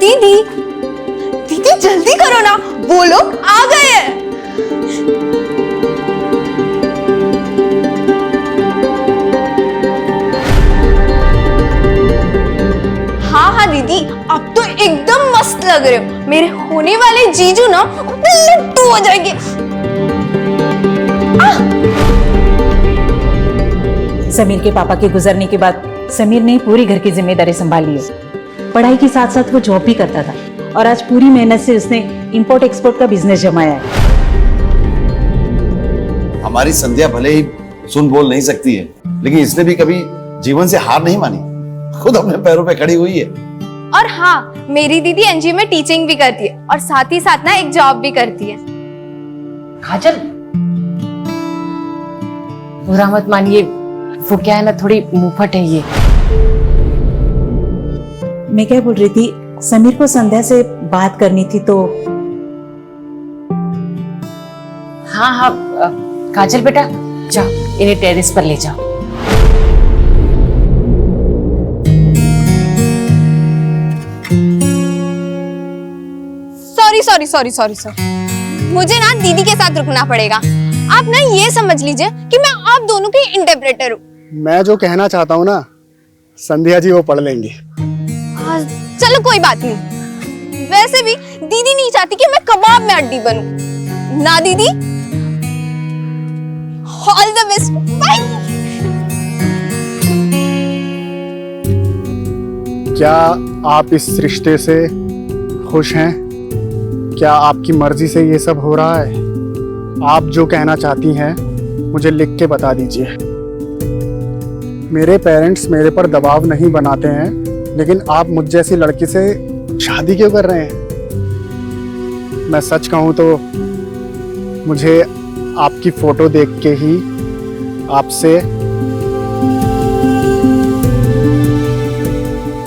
दीदी दीदी जल्दी करो ना, वो लोग आ गए हैं। हाँ हाँ दीदी, अब तो एकदम मस्त लग रहे हो। मेरे होने वाले जीजू ना लट्टू हो जाएंगे। समीर के पापा के गुजरने के बाद समीर ने पूरी घर की जिम्मेदारी संभाली है। पढ़ाई के साथ साथ वो जॉब भी करता था और आज पूरी मेहनत से उसने इंपोर्ट एक्सपोर्ट का बिजनेस जमाया है। हमारी संध्या भले ही सुन बोल नहीं सकती है, लेकिन इसने भी कभी जीवन से हार नहीं मानी, खुद अपने पैरों पे खड़ी हुई है। और हाँ, मेरी दीदी एनजीओ में टीचिंग भी करती है और साथ ही साथ ना एक जॉब भी करती है। काजल, बुरा मत मानिए, वो क्या है ना, थोड़ी मुंहफट है ये। मैं क्या बोल रही थी, समीर को संध्या से बात करनी थी तो। हाँ हाँ काजल बेटा, जाओ इन्हें टेरेस पर ले जाओ। सॉरी, मुझे ना दीदी के साथ रुकना पड़ेगा। आप ना ये समझ लीजिए कि मैं आप दोनों की इंटरप्रेटर हूँ। मैं जो कहना चाहता हूँ ना, संध्या जी वो पढ़ लेंगी। चलो कोई बात नहीं। वैसे भी दीदी नहीं चाहती कि मैं कबाब में अड्डी बनूं। ना दीदी, ऑल द बेस्ट, बाय। क्या आप इस रिश्ते से खुश हैं? क्या आपकी मर्जी से ये सब हो रहा है? आप जो कहना चाहती हैं मुझे लिख के बता दीजिए। मेरे पेरेंट्स मेरे पर दबाव नहीं बनाते हैं, लेकिन आप मुझ जैसी लड़की से शादी क्यों कर रहे हैं? मैं सच कहूँ तो मुझे आपकी फोटो देख के ही आपसे,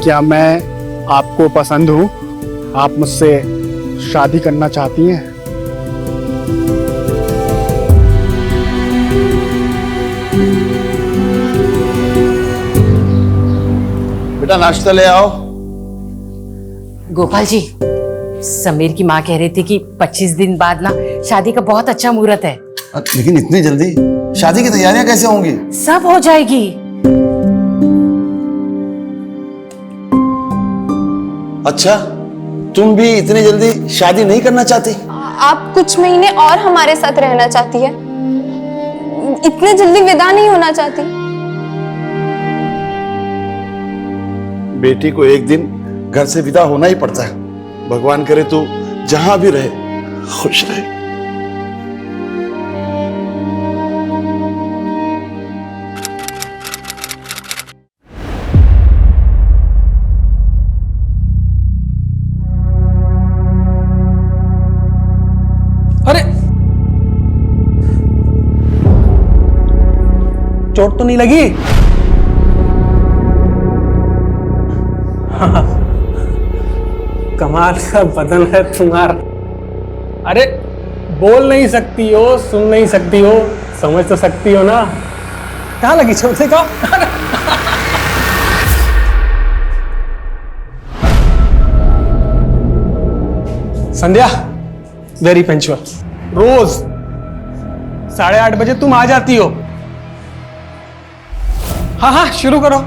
क्या मैं आपको पसंद हूँ? आप मुझसे शादी करना चाहती हैं? बेटा नाश्ता ले आओ। गोपाल जी, समीर की माँ कह रही थी कि 25 दिन बाद ना शादी का बहुत अच्छा मुहूर्त है। लेकिन इतनी जल्दी शादी की तैयारियां कैसे होंगी? सब हो जाएगी। अच्छा, तुम भी इतनी जल्दी शादी नहीं करना चाहती? आप कुछ महीने और हमारे साथ रहना चाहती है, इतने जल्दी विदा नहीं होना चाहती। बेटी को एक दिन घर से विदा होना ही पड़ता है। भगवान करे तू जहां भी रहे खुश रहे। अरे चोट तो नहीं लगी? कमाल का बदन है तुम्हारा। अरे बोल नहीं सकती हो, सुन नहीं सकती हो, समझ तो सकती हो ना। कहाँ लगी चोट? से कहो। संध्या वेरी पंचुअल, रोज 8:30 बजे तुम आ जाती हो। हाँ हाँ शुरू करो।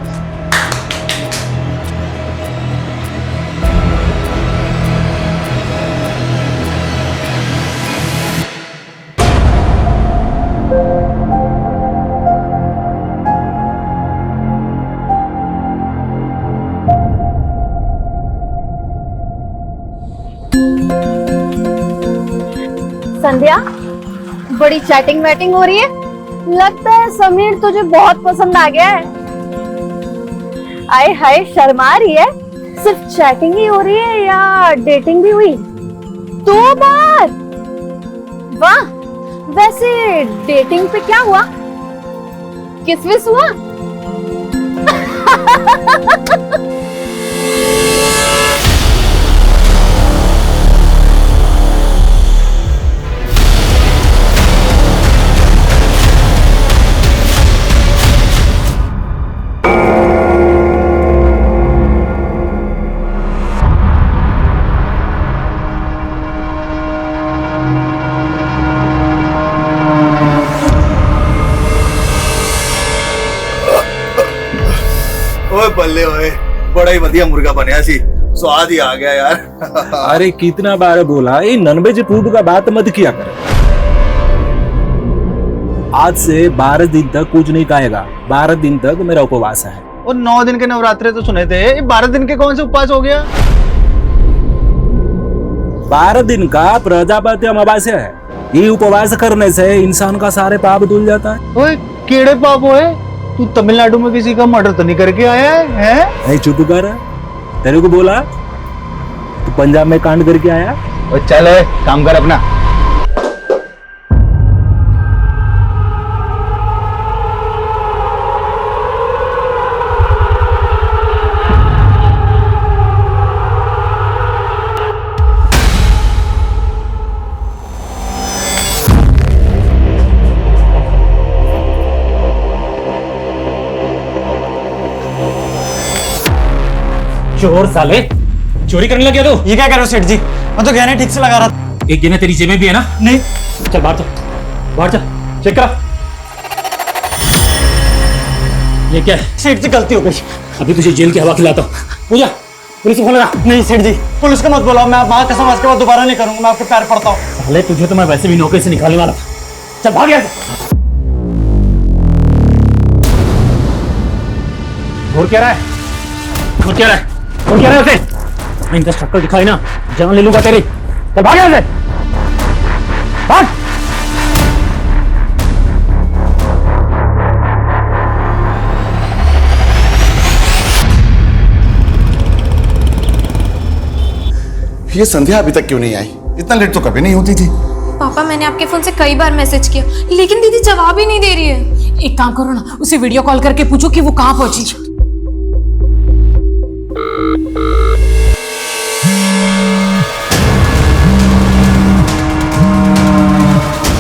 संध्या, बड़ी चैटिंग वैटिंग हो रही है। लगता है समीर तुझे बहुत पसंद आ गया है। आए हाय, शर्मा रही है। सिर्फ चैटिंग ही हो रही है या डेटिंग भी हुई? 2 बार? वाह, वैसे डेटिंग पे क्या हुआ? किस विस हुआ? बड़ा ही बढ़िया मुर्गा बनया सी, स्वाद ही आ गया यार। अरे कितना बार बोला ये नॉनवेज फूड का बात मत किया कर। आज से 12 दिन तक कुछ नहीं खाएगा, 12 दिन तक मेरा उपवास है। और 9 दिन के नवरात्रे तो सुने थे, ये 12 दिन के कौन से उपवास हो गया? 12 दिन का प्रजापति अमावस्या है। ये उपवास करने से इंसान का सारे पाप धुल जाता है। ओए केड़े पाप होए? तू तमिलनाडु में किसी का मर्डर तो नहीं करके आया है? नहीं चुप कर, तेरे को बोला तू पंजाब में कांड करके आया। और चल काम कर अपना। चोर साले, चोरी करने लग गया तू? ये क्या कर रहे हो सेठ जी? मैं तो गहने ठीक से लगा रहा था। एक गहना तेरी जेब में भी है ना? नहीं। चल बाहर चल, बाहर चल, चेक करा। ये क्या है? सेठ जी गलती हो गई। अभी तुझे जेल की हवा खिलाता हूँ। पूजा, पुलिस को फोन लगा। नहीं सेठ जी, पुलिस को मत बुलाओ, मैं माँ कसम आज के बाद दोबारा नहीं करूंगा, मैं आपके पैर पड़ता हूँ। साले तुझे तो मैं वैसे भी नौकरी से निकालने वाला था। चल भाग यहाँ से। घूर क्या रहा है? घूर क्या रहा है? घूर क्या रहा है उसे? मैं इनका शक्ल दिखाई ना, जान ले लूंगा तेरी। चल भाग यहाँ से, भाग। ये संध्या अभी तक क्यों नहीं आई? इतना लेट तो कभी नहीं होती थी। पापा मैंने आपके फोन से कई बार मैसेज किया, लेकिन दीदी जवाब ही नहीं दे रही है। एक काम करो ना, उसे वीडियो कॉल करके पूछो कि वो कहाँ पहुंची।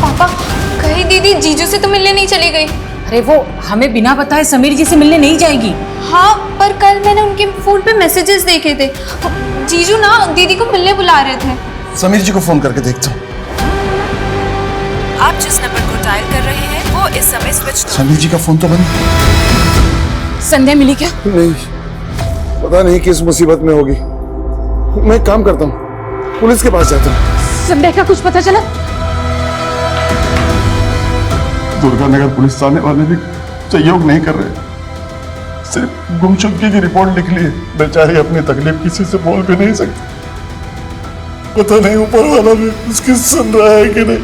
पापा कहीं दीदी जीजू से तो मिलने नहीं चली गई? अरे वो हमें बिना बताए समीर जी से मिलने नहीं जाएगी। हाँ, पर कल मैंने उनके फोन पे मैसेजेस देखे थे, जीजू ना दीदी को मिलने बुला रहे थे। समीर जी को फोन करके देखता हूँ। आप जिस नंबर को डायल कर रहे हैं वो इस समय स्विच। समीर जी का फोन तो बंद। संध्या मिली क्या? नहीं, पता नहीं किस मुसीबत में होगी। मैं एक काम करता हूँ, पुलिस के पास जाता हूँ। संध्या का कुछ पता चला? दुर्गा नगर पुलिस थाने वाले भी सहयोग नहीं कर रहे, सिर्फ गुमशुदगी की रिपोर्ट लिख ली है। बेचारी अपनी तकलीफ किसी से बोल भी नहीं सकती। पता नहीं ऊपर वाला भी उसकी सुन रहा है कि नहीं।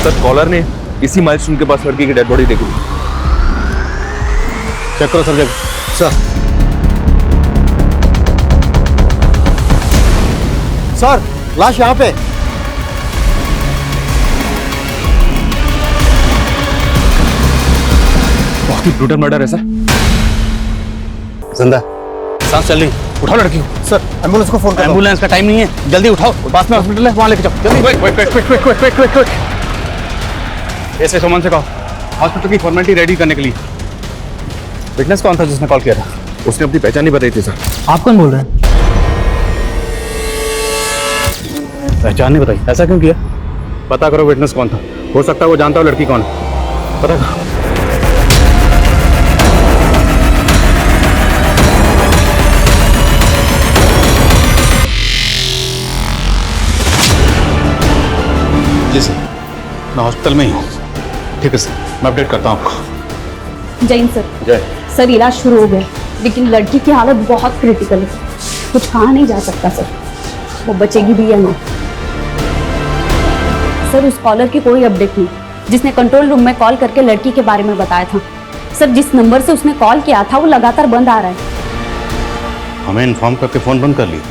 सर कॉलर ने इसी माइलस्टोन के पास लड़की की डेड बॉडी देखी। चेक करो सर। सर लाश यहाँ पे। बहुत ही ब्रूटल मर्डर है सर। जिंदा सांस चल रही, उठाओ लड़की को। सर एम्बुलेंस को फोन करो। एम्बुलेंस का टाइम नहीं है, जल्दी उठाओ, पास में हॉस्पिटल है, वहां लेके जाओ जल्दी। क्विक। ऐसे सुमन से कहो हॉस्पिटल की फॉर्मेलिटी रेडी करने के लिए। विटनेस कौन था जिसने कॉल किया था? उसने अपनी पहचान नहीं बताई थी सर। आप कौन बोल रहे हैं? पहचान नहीं बताई, ऐसा क्यों किया? पता करो विटनेस कौन था, हो सकता है वो जानता हो लड़की कौन है। पता करो। जी सर, मैं हॉस्पिटल में ही हूँ। ठीक है सर, मैं अपडेट करता हूँ आपको। जैन सर। जय। सर इलाज शुरू हो गया, लेकिन लड़की की हालत बहुत क्रिटिकल है, कुछ कहा नहीं जा सकता सर, वो बचेगी भी या नहीं। सर उस कॉलर की कोई अपडेट नहीं, जिसने कंट्रोल रूम में कॉल करके लड़की के बारे में बताया था। सर जिस नंबर से उसने कॉल किया था वो लगातार बंद आ रहा है। हमें इन्फॉर्म करके फोन बंद कर लिया।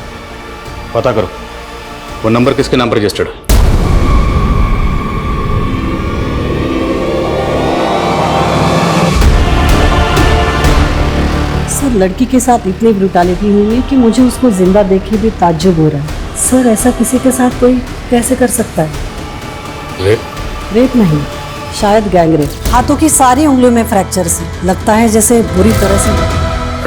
पता करो वो नंबर किसके नाम पर रजिस्टर्ड है। सर सर लड़की के साथ इतनी ब्रुटैलिटी हुई है कि मुझे उसको जिंदा देख के भी ताज्जुब हो रहा है। सर ऐसा किसी के साथ कोई कैसे कर सकता है? रेप नहीं, शायद गैंग रेप। हाथों की सारी उंगलियों में फ्रैक्चर्स हैं। लगता है जैसे बुरी तरह से।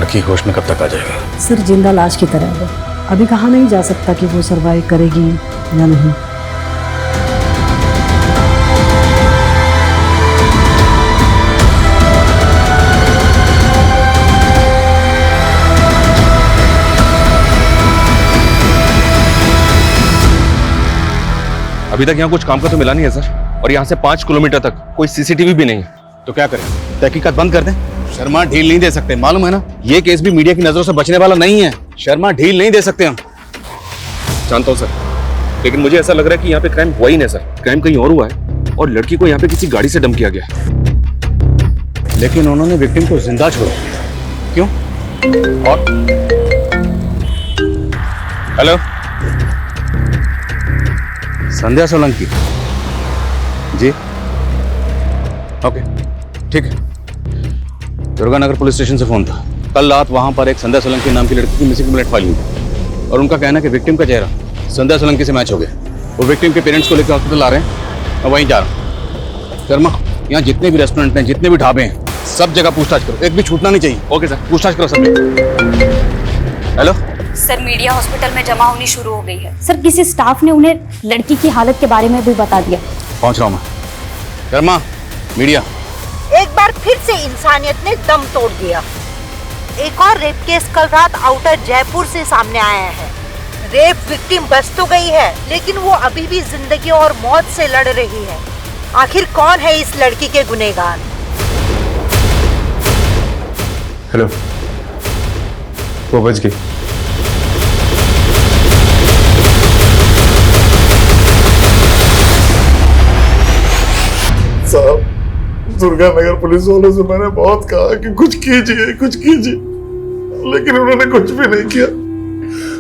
लड़की होश में कब तक आ जाएगा? सर जिंदा लाश की तरह है। अभी कहा नहीं जा सकता कि वो सरवाइव करेगी या नहीं। अभी तक यहाँ कुछ काम का तो मिला नहीं है सर, और यहाँ से 5 किलोमीटर तक कोई सीसीटीवी भी नहीं है। तो क्या करें? तहकीकात बंद कर दें? शर्मा ढील नहीं दे सकते, मालूम है ना? ये केस भी मीडिया की नजरों से बचने वाला नहीं है। शर्मा ढील नहीं दे सकते हम। जानता हूँ सर, लेकिन मुझे ऐसा लग रहा है कि यहाँ पे क्राइम हुआ ही नहीं सर। क्राइम कहीं और हुआ है और लड़की को यहाँ पे किसी गाड़ी से डंप किया गया। लेकिन उन्होंने विक्टिम को जिंदा छोड़ा, क्यों? और हेलो, संध्या सोलंकी जी, ओके ठीक है। दुर्गानगर पुलिस स्टेशन से फोन था। कल रात वहां पर एक संध्या सोलंकी नाम की लड़की की मिसिंग कंप्लेंट फाइल हुई थी और उनका कहना है कि विक्टिम का चेहरा संध्या सोलंकी से मैच हो गया। वो विक्टिम के पेरेंट्स को लेकर हॉस्पिटल आ रहे हैं, मैं वहीं जा रहा हूँ। शर्मा, यहाँ जितने भी रेस्टोरेंट हैं, जितने भी ढाबे हैं, सब जगह पूछताछ करो, एक भी छूटना नहीं चाहिए। ओके सर, पूछताछ करो सब। हेलो सर, मीडिया हॉस्पिटल में जमा होनी शुरू हो गई है। सर किसी स्टाफ ने उन्हें लड़की की हालत के बारे में भी बता दिया। पहुंच रहा हूँ मैं। शर्मा, मीडिया। एक बार फिर से इंसानियत ने दम तोड़ दिया। एक और रेप केस कल रात आउटर जयपुर से सामने आया है। रेप विक्टिम बच तो गई है, लेकिन वो अभी भी जिंदगी और मौत से लड़ रही है। आखिर कौन है इस लड़की के गुनहगार? हेलो, वो बच गई। साहब, दुर्गानगर पुलिस वालों से मैंने बहुत कहा कि कुछ कीजिए, कुछ कीजिए, लेकिन उन्होंने कुछ भी नहीं किया।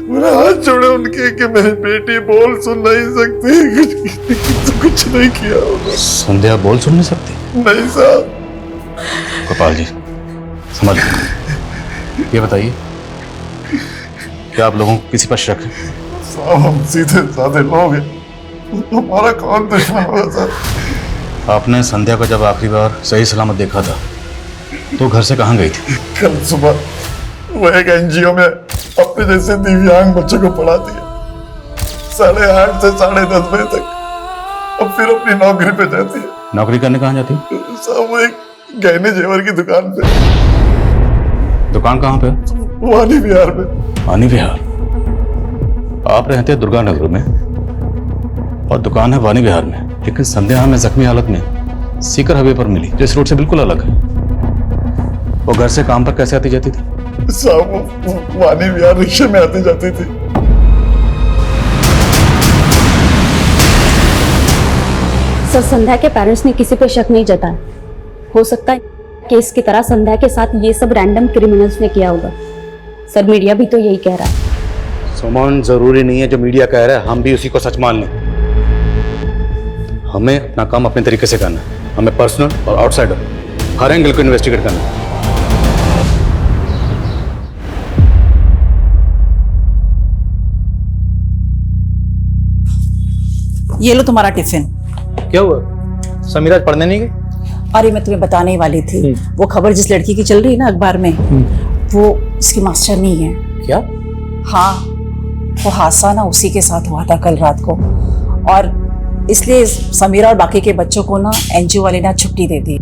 मेरे हाथ जोड़े उनके कि मेरी बेटी बोल सुन नहीं सकती, कुछ नहीं किया। संध्या बोल सुन नहीं सकती? नहीं साहब। गोपाल जी, समझ ये बताइए, क्या आप लोगों को किसी पर शक है? साहब, हम सीधे साधे लोग हैं, हमारा कौन दुश्मन होगा सर? आपने संध्या को जब आखिरी बार सही सलामत देखा था तो घर से कहाँ गई थी? कल सुबह वो एक एनजीओ में अपने जैसे दिव्यांग बच्चों को पढ़ाती है, 8:30 से 10:30 बजे तक। अब फिर अपनी नौकरी पे जाती है। नौकरी करने कहाँ जाती? साहब, वो एक गहने जेवर की दुकान पे। दुकान कहाँ पे? वानी विहार में। वानी विहार? आप रहते हैं दुर्गानगर में और दुकान है वानी विहार में, लेकिन संध्या हमें जख्मी हालत में सीकर हाईवे पर मिली, जो इस रोड से बिल्कुल अलग है। वो घर से काम पर कैसे आती जाती थी? साहब, वो वानी विहार रिक्शे में आती जाती थी। सर, संध्या के पेरेंट्स ने किसी पे शक नहीं जताया। हो सकता है केस की तरह संध्या के साथ ये सब रैंडम क्रिमिनल्स ने किया होगा। सर, मीडिया भी तो यही कह रहा है। सुमन, जरूरी नहीं है जो मीडिया कह रहा है हम भी उसी को सच मान लें। हमें अपना काम अपने तरीके से करना है। हमें पर्सनल और आउटसाइडर हर एंगल को इन्वेस्टिगेट करना है। ये लो तुम्हारा टिफिन। क्या हुआ? समीरा आज पढ़ने नहीं गई? अरे मैं तुम्हें बताने ही वाली थी, वो खबर जिस लड़की की चल रही है ना अखबार में, वो इसकी मास्टर नहीं है। क्या? हाँ, वो हादसा ना उसी के साथ हुआ था कल रात को, और इसलिए समीरा और बाकी के बच्चों को ना एनजीओ वाले ने छुट्टी दे दी।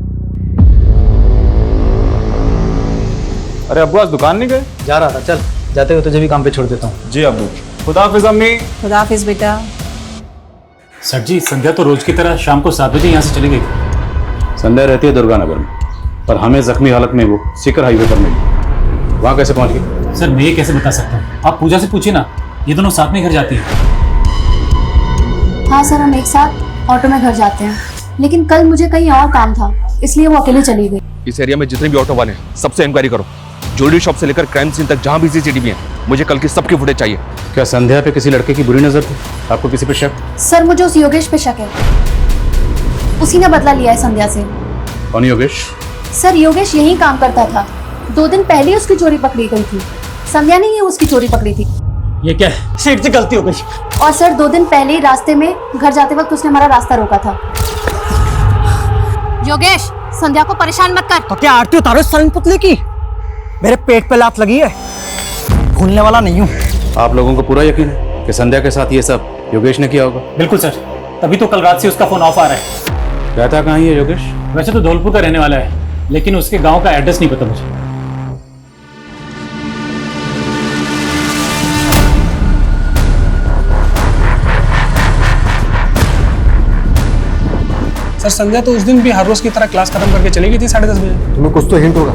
अरे अब्बू आज दुकान नहीं गए? जा रहा था, चल जाते हुए तुझे भी काम पे छोड़ देता हूँ। जी अब्बू। खुदा हाफिज अम्मी। खुदा हाफिज बेटा। सर जी, संध्या तो रोज की तरह शाम को 7 बजे यहाँ से चली गई। संध्या रहती है दुर्गानगर में, पर हमें जख्मी हालत में वो सीकर हाईवे पर मिली। वहाँ कैसे पहुँच गई? सर, मैं ये कैसे बता सकता हूँ? आप पूजा से पूछिए ना, ये दोनों साथ में घर जाती हैं। हाँ सर, हम एक साथ ऑटो में घर जाते हैं, लेकिन कल मुझे कहीं और काम था, इसलिए वो अकेले चली गई। इस एरिया में जितने भी ऑटो वाले हैं सबसे इंक्वायरी करो। ज्वेलरी शॉप से लेकर क्राइम सीन तक जहाँ भी सीसीटीवी है, मुझे कल की सबकी फुटेज चाहिए। क्या संध्या पे किसी लड़के की बुरी नजर थी? आपको किसी पे शक? सर, मुझे उस योगेश पे शक है। उसी ने बदला लिया है संध्या से। कौन योगेश? सर, योगेश यही काम करता था, 2 दिन पहले ही उसकी चोरी पकड़ी गई थी। संध्या ने ही उसकी चोरी पकड़ी थी। ये क्या है? सेठ से गलती हो गई। और सर 2 दिन पहले ही रास्ते में घर जाते वक्त उसने हमारा रास्ता रोका था। योगेश, संध्या को परेशान मत कर। तो क्या आरती उतारो इस साली पुतले की? मेरे पेट पे लात लगी है, भूलने वाला नहीं हूँ। आप लोगों को पूरा यकीन है कि संध्या के साथ ये सब योगेश ने किया होगा? बिल्कुल सर, तभी तो कल रात से उसका फोन ऑफ आ रहा है। रहता कहाँ है योगेश? वैसे तो धौलपुर का रहने वाला है, लेकिन उसके गांव का एड्रेस नहीं पता मुझे। सर संध्या तो उस दिन भी हर रोज की तरह क्लास खत्म करके चली गई थी 10:30 बजे। तुम्हें कुछ तो हिंट होगा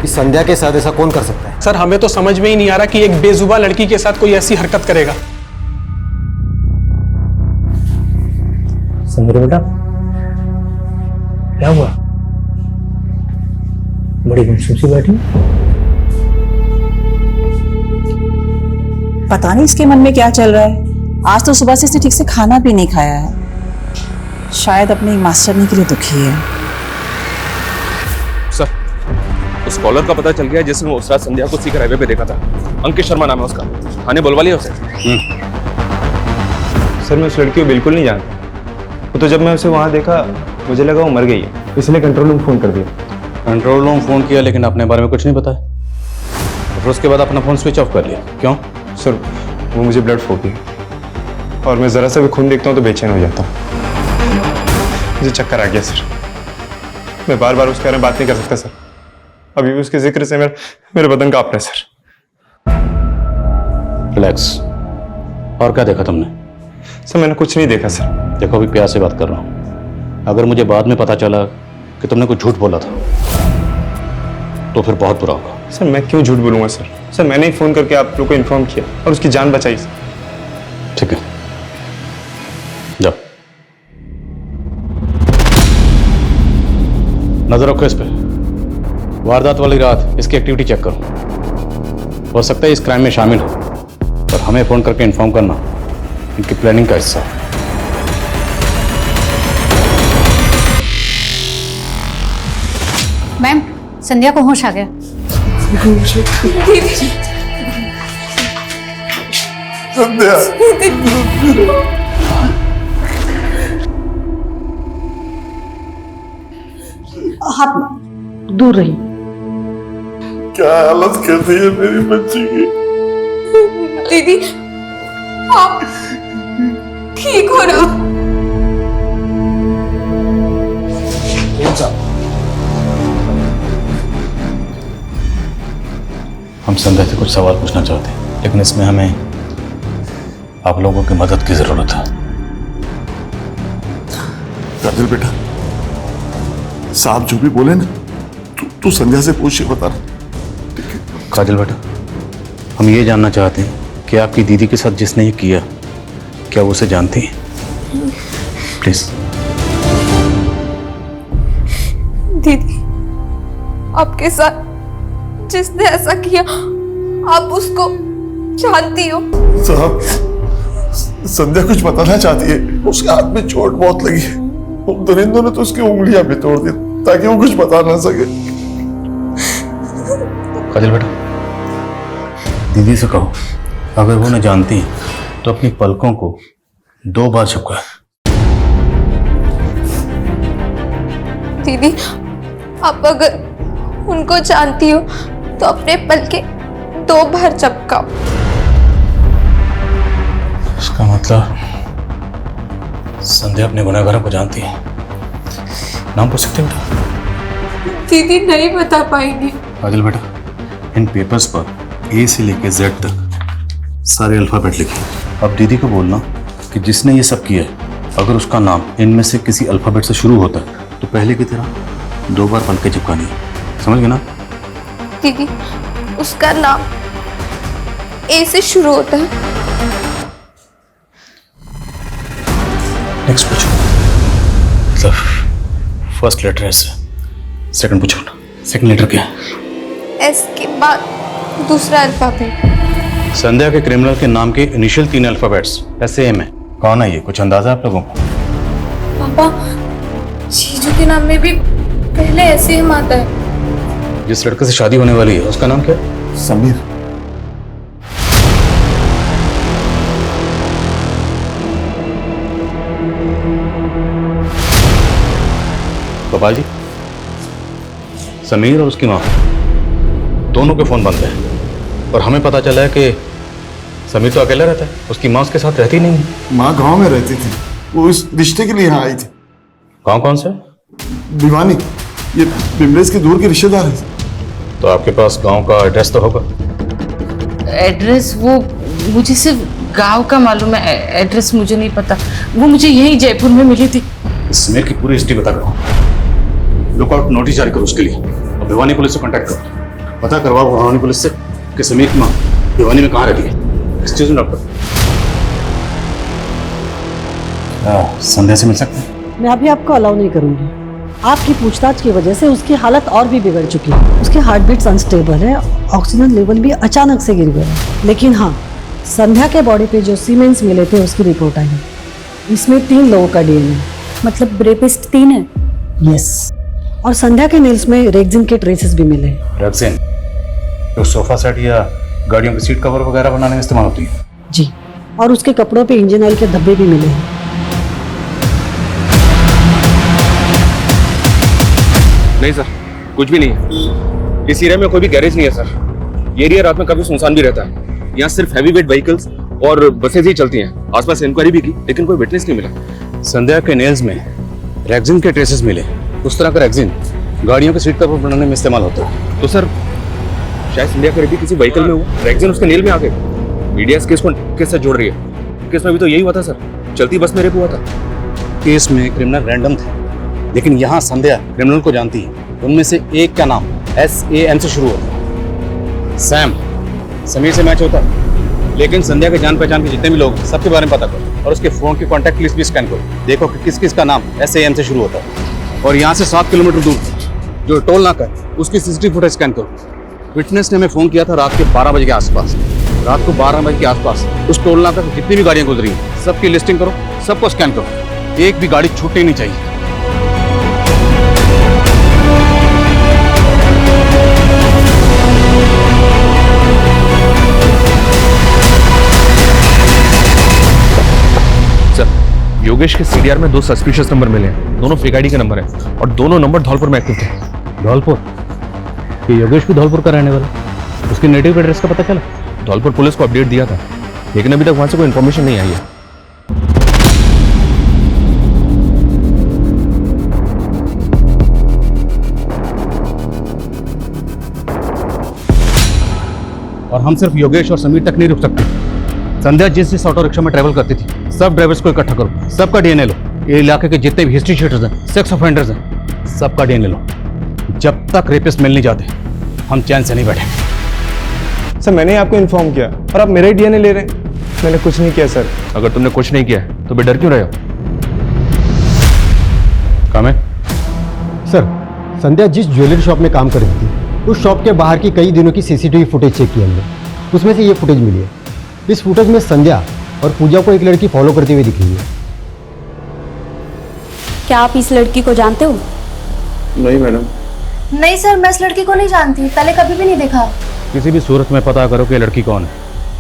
कि संध्या के साथ ऐसा कौन कर सकता है? सर हमें तो समझ में ही नहीं आ रहा कि एक बेजुबान लड़की के साथ कोई ऐसी हरकत करेगा। संध्या बेटा, क्या हुआ? बड़ी गुमसुम सी बैठी। पता नहीं इसके मन में क्या चल रहा है। आज तो सुबह से इसने ठीक से खाना भी नहीं खाया है। शायद अपने मास्टरनी के लिए दुखी है। सर, उस कॉलर का पता चल गया जिसने उस रात संध्या को सीकर हाईवे पे देखा था। अंकित शर्मा नाम है उसका। थाने बुलवा लिया उसे? सर मैं उस लड़की को बिल्कुल नहीं जानता। वो तो जब मैं उसे वहां देखा मुझे लगा वो मर गई है, इसलिए कंट्रोल रूम फोन कर दिया। कंट्रोल रूम फोन किया लेकिन अपने बारे में कुछ नहीं बताया, और फिर उसके बाद अपना फोन स्विच ऑफ कर लिया। क्यों? सर वो मुझे ब्लड फोर्टी है और मैं जरा सा भी खून देखता हूँ तो बेचैन हो जाता हूँ। मुझे चक्कर आ गया सर। मैं बार बार उसके बारे में बात नहीं कर सकता सर। अभी भी उसके जिक्र से मेरे बदन कांप रहा है सर। रिलैक्स। और क्या देखा तुमने? सर मैंने कुछ नहीं देखा सर। देखो अभी प्यार से बात कर रहा हूँ। अगर मुझे बाद में पता चला कि तुमने कुछ झूठ बोला था तो फिर बहुत बुरा होगा। सर मैं क्यों झूठ बोलूंगा सर? सर मैंने ही फोन करके आप लोग को इन्फॉर्म किया और उसकी जान बचाई सर। ठीक है, जाओ। नजर रखो इस पे। वारदात वाली रात इसकी एक्टिविटी चेक करो। हो सकता है इस क्राइम में शामिल हो, और हमें फोन करके इन्फॉर्म करना इनकी प्लानिंग का हिस्सा है। मैम, संध्या को होश आ गया। संध्या, हाथ दूर रही। क्या हालत कर दी है मेरी बच्ची की। दीदी, आप ठीक हो ना? हम संध्या से कुछ सवाल पूछना चाहते हैं, लेकिन इसमें हमें आप लोगों की मदद की जरूरत है। काजल बेटा, साहब जो भी बोले ना, तू संध्या से पूछ, बता। काजल बेटा, हम ये जानना चाहते हैं कि आपकी दीदी के साथ जिसने ये किया, क्या वो उसे जानती है? प्लीज। दीदी, आपके साथ जिसने ऐसा किया, आप उसको जानती हो? साहब, संध्या कुछ बताना चाहती है। उसके हाथ में चोट बहुत लगी है। उन दरिंदों ने तो उसकी उंगलियां भी तोड़ दी ताकि वो कुछ बता ना सके। काजल बेटा, दीदी से कहो अगर वो न जानती है तो अपनी पलकों को 2 बार झपकाए। दीदी, आप अगर उनको जानती हो तो अपने पलके 2 बार झपकाओ। इसका मतलब संध्या अपने गुनहगारों को जानती है। नाम पूछ सकते बेटा? दीदी नहीं बता पाएंगी। काजल बेटा, इन पेपर्स पर ए से लेकर जेड तक सारे अल्फाबेट लिखे। अब दीदी को बोलना कि जिसने ये सब किया है, अगर उसका नाम इनमें से किसी अल्फाबेट से शुरू होता है तो पहले की तरह 2 बार पलके चिपकानी है। समझ गए ना? दीदी, उसका नाम ए से शुरू होता है। नेक्स्ट पूछो। मतलब फर्स्ट लेटर एस है, सेकंड पूछो ना। सेकंड लेटर क्या है? एस के बाद दूसरा अल्फाबेट। संध्या के क्रिमिनल के नाम के इनिशियल 3 अल्फाबेट्स ऐसे एम है। कौन है ये? कुछ अंदाजा आप लोगों को? पापा, जीजू के नाम में भी पहले ऐसे एम आता है। जिस लड़के से शादी होने वाली है उसका नाम क्या है? समीर। गोपाल जी, समीर और उसकी माँ दोनों के फोन बंद हैं और हमें पता चला है कि समीर तो अकेला रहता है, उसकी माँ उसके साथ रहती नहीं है। माँ गांव में रहती थी, वो इस रिश्ते के लिए यहाँ आई थी। गाँव कौन सा? भिवानी, ये बिमलेश के दूर के रिश्तेदार है। तो आपके पास गांव का एड्रेस तो होगा? एड्रेस वो मुझे सिर्फ गांव का मालूम है, एड्रेस मुझे नहीं पता। वो मुझे यही जयपुर में मिली थी। समीर की पूरी हिस्ट्री बता करो, लुकआउट नोटिस जारी करो उसके लिए और भिवानी पुलिस से कांटेक्ट करो। पता करवाओ भिवानी पुलिस से कि समीर की माँ भिवानी में कहाँ रहती है। एक्सक्यूज मी डॉक्टर, संध्या से मिल सकते हैं? मैं अभी आपको अलाउ नहीं करूंगी। आपकी पूछताछ की वजह से उसकी हालत और भी बिगड़ चुकी है। उसके हार्ट बीट्स अनस्टेबल है, ऑक्सीजन लेवल भी अचानक से गिर गया है। लेकिन हाँ, संध्या के बॉडी पे जो सीमेंट्स मिले थे उसकी रिपोर्ट आई है। इसमें 3 लोगों का डीएनए, मतलब रेपिस्ट 3 है। यस, और संध्या के नेल्स में रेक्सिन के ट्रेसेस भी मिले। रेक्सिन जो सोफा सेट या गाड़ियों की सीट कवर वगैरह बनाने में इस्तेमाल होती है? जी, और उसके कपड़ों पे इंजन ऑयल के धब्बे भी मिले हैं। नहीं सर, कुछ भी नहीं है। इस एरिया में कोई भी गैरेज नहीं है सर। ये एरिया रात में काफी सुनसान भी रहता है। यहाँ सिर्फ हैवी वेट व्हीकल्स और बसेज ही चलती हैं। आसपास इंक्वायरी भी की लेकिन कोई विटनेस नहीं मिला। संध्या के नेल्स में रेक्सिन के ट्रेसेस मिले। उस तरह का रेक्सिन गाड़ियों के सीट कवर बनाने में इस्तेमाल होता है। तो सर शायद संध्या का रेप किसी व्हीकल में हुआ, रेक्सिन उसके नेल में आ गए। मीडिया इस केस को किस से जोड़ रही है? केस में भी तो यही हुआ था सर, चलती बस में रेप हुआ था। केस में क्रिमिनल रैंडम थे, लेकिन यहाँ संध्या क्रिमिनल को जानती है। उनमें से एक का नाम SAM से शुरू होता है। सैम समीर से मैच होता है, लेकिन संध्या के जान पहचान के जितने भी लोग सबके बारे में पता करो और उसके फोन की कॉन्टैक्ट लिस्ट भी स्कैन करो। देखो कि किस किस का नाम SAM से शुरू होता है। और यहाँ से 7 किलोमीटर दूर जो टोल नाका है उसकी CCTV फुटेज स्कैन करो। विटनेस ने हमें फोन किया था रात के 12 बजे के आसपास। रात को 12 बजे के आसपास उस टोल नाका से जितनी भी गाड़ियाँ गुजरी हैं सबकी लिस्टिंग करो, सबको स्कैन करो। एक भी गाड़ी छूटनी नहीं चाहिए। योगेश के CDR में 2 सस्पिशियस नंबर मिले हैं। दोनों फेक आईडी के नंबर हैं और दोनों नंबर धौलपुर में एक्टिव थे। धौलपुर? ये योगेश भी धौलपुर का रहने वाला? उसके नेटिव एड्रेस का पता चला? धौलपुर पुलिस को अपडेट दिया था लेकिन अभी तक वहां से कोई इन्फॉर्मेशन नहीं आई है। और हम सिर्फ योगेश और समीर तक नहीं रुक सकते। संध्या जिस ऑटो रिक्शा में ट्रेवल करती थी सब ड्राइवर्स को इकट्ठा करो, सबका डीएनए लो। ये इलाके के जितने भी हिस्ट्री शीटर्स हैं, सेक्स ऑफेंडर्स हैं, सबका डीएनए लो। जब तक रेपिस्ट मिल नहीं जाते हम चैन से नहीं बैठे। सर मैंने आपको इन्फॉर्म किया और आप मेरा ही डीएनए ले रहे हैं। मैंने कुछ नहीं किया सर। अगर तुमने कुछ नहीं किया तो फिर डर क्यों रहे हो? काम है सर, संध्या जिस ज्वेलरी शॉप में काम कर रही थी उस शॉप के बाहर की कई दिनों की CCTV फुटेज चेक की हमने। उसमें से ये फुटेज मिली है। इस फुटेज में संध्या और पूजा को एक लड़की फॉलो करते हुए दिख रही है। क्या आप इस लड़की को जानते हो? नहीं मैडम। नहीं सर, मैं इस लड़की को नहीं जानती, पहले कभी भी नहीं देखा। किसी भी सूरत में पता करो कि ये लड़की कौन है।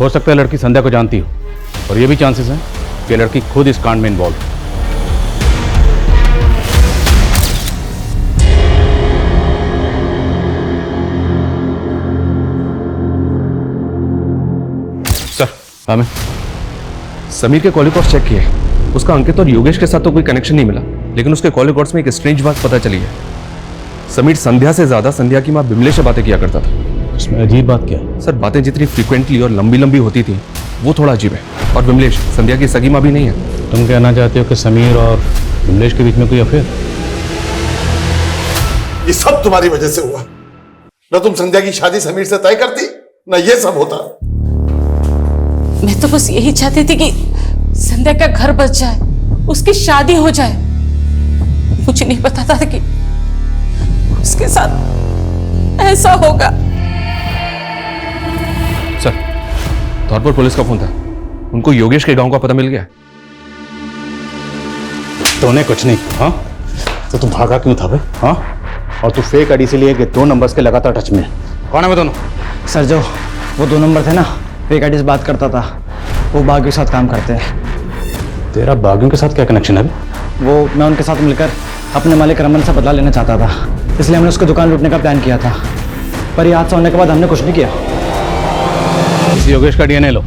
हो सकता है लड़की संध्या को जानती हो और ये भी चांसेस हैं कि लड़की खुद इस कांड में इन्वॉल्व है। हमें समीर के कॉल रिकॉर्ड्स चेक किए, उसका अंकित और योगेश के साथ तो कोई कनेक्शन नहीं मिला, लेकिन उसके कॉल रिकॉर्ड्स में एक स्ट्रेंज बात पता चली है। समीर संध्या से ज्यादा संध्या की मां बिमलेश से बातें किया करता था। इसमें अजीब बात क्या है? सर बातें जितनी फ्रीक्वेंटली और लंबी लंबी होती थी वो थोड़ा अजीब है। और बिमलेश संध्या की सगी मां भी नहीं है। तुम कहना चाहते हो कि समीर और बिमलेश के बीच में कोई अफेयर? ये सब तुम्हारी वजह से हुआ। न तुम संध्या की शादी समीर से तय करती, न ये सब होता। मैं तो बस यही चाहती थी कि संध्या का घर बच जाए, उसकी शादी हो जाए। मुझे नहीं पता था कि उसके साथ ऐसा होगा। सर धौलपुर पुलिस का फोन था, उनको योगेश के गांव का पता मिल गया। तो उन्हें कुछ नहीं। हाँ तो तुम भागा क्यों था भाई? हाँ और तू फेक आईडी से लिए कि 2 नंबर्स के लगातार टच में है। कौन है वो दोनों? सर जो वो 2 नंबर थे ना, फेक आईडी से बात करता था, वो बागियों के साथ काम करते हैं। तेरा बागियों के साथ क्या कनेक्शन है? वो मैं उनके साथ मिलकर अपने मालिक रमन से बदला लेना चाहता था, इसलिए हमने उसको दुकान लूटने का प्लान किया था। पर ये हादसा होने के बाद हमने कुछ नहीं किया। इस योगेश का डीएनए लो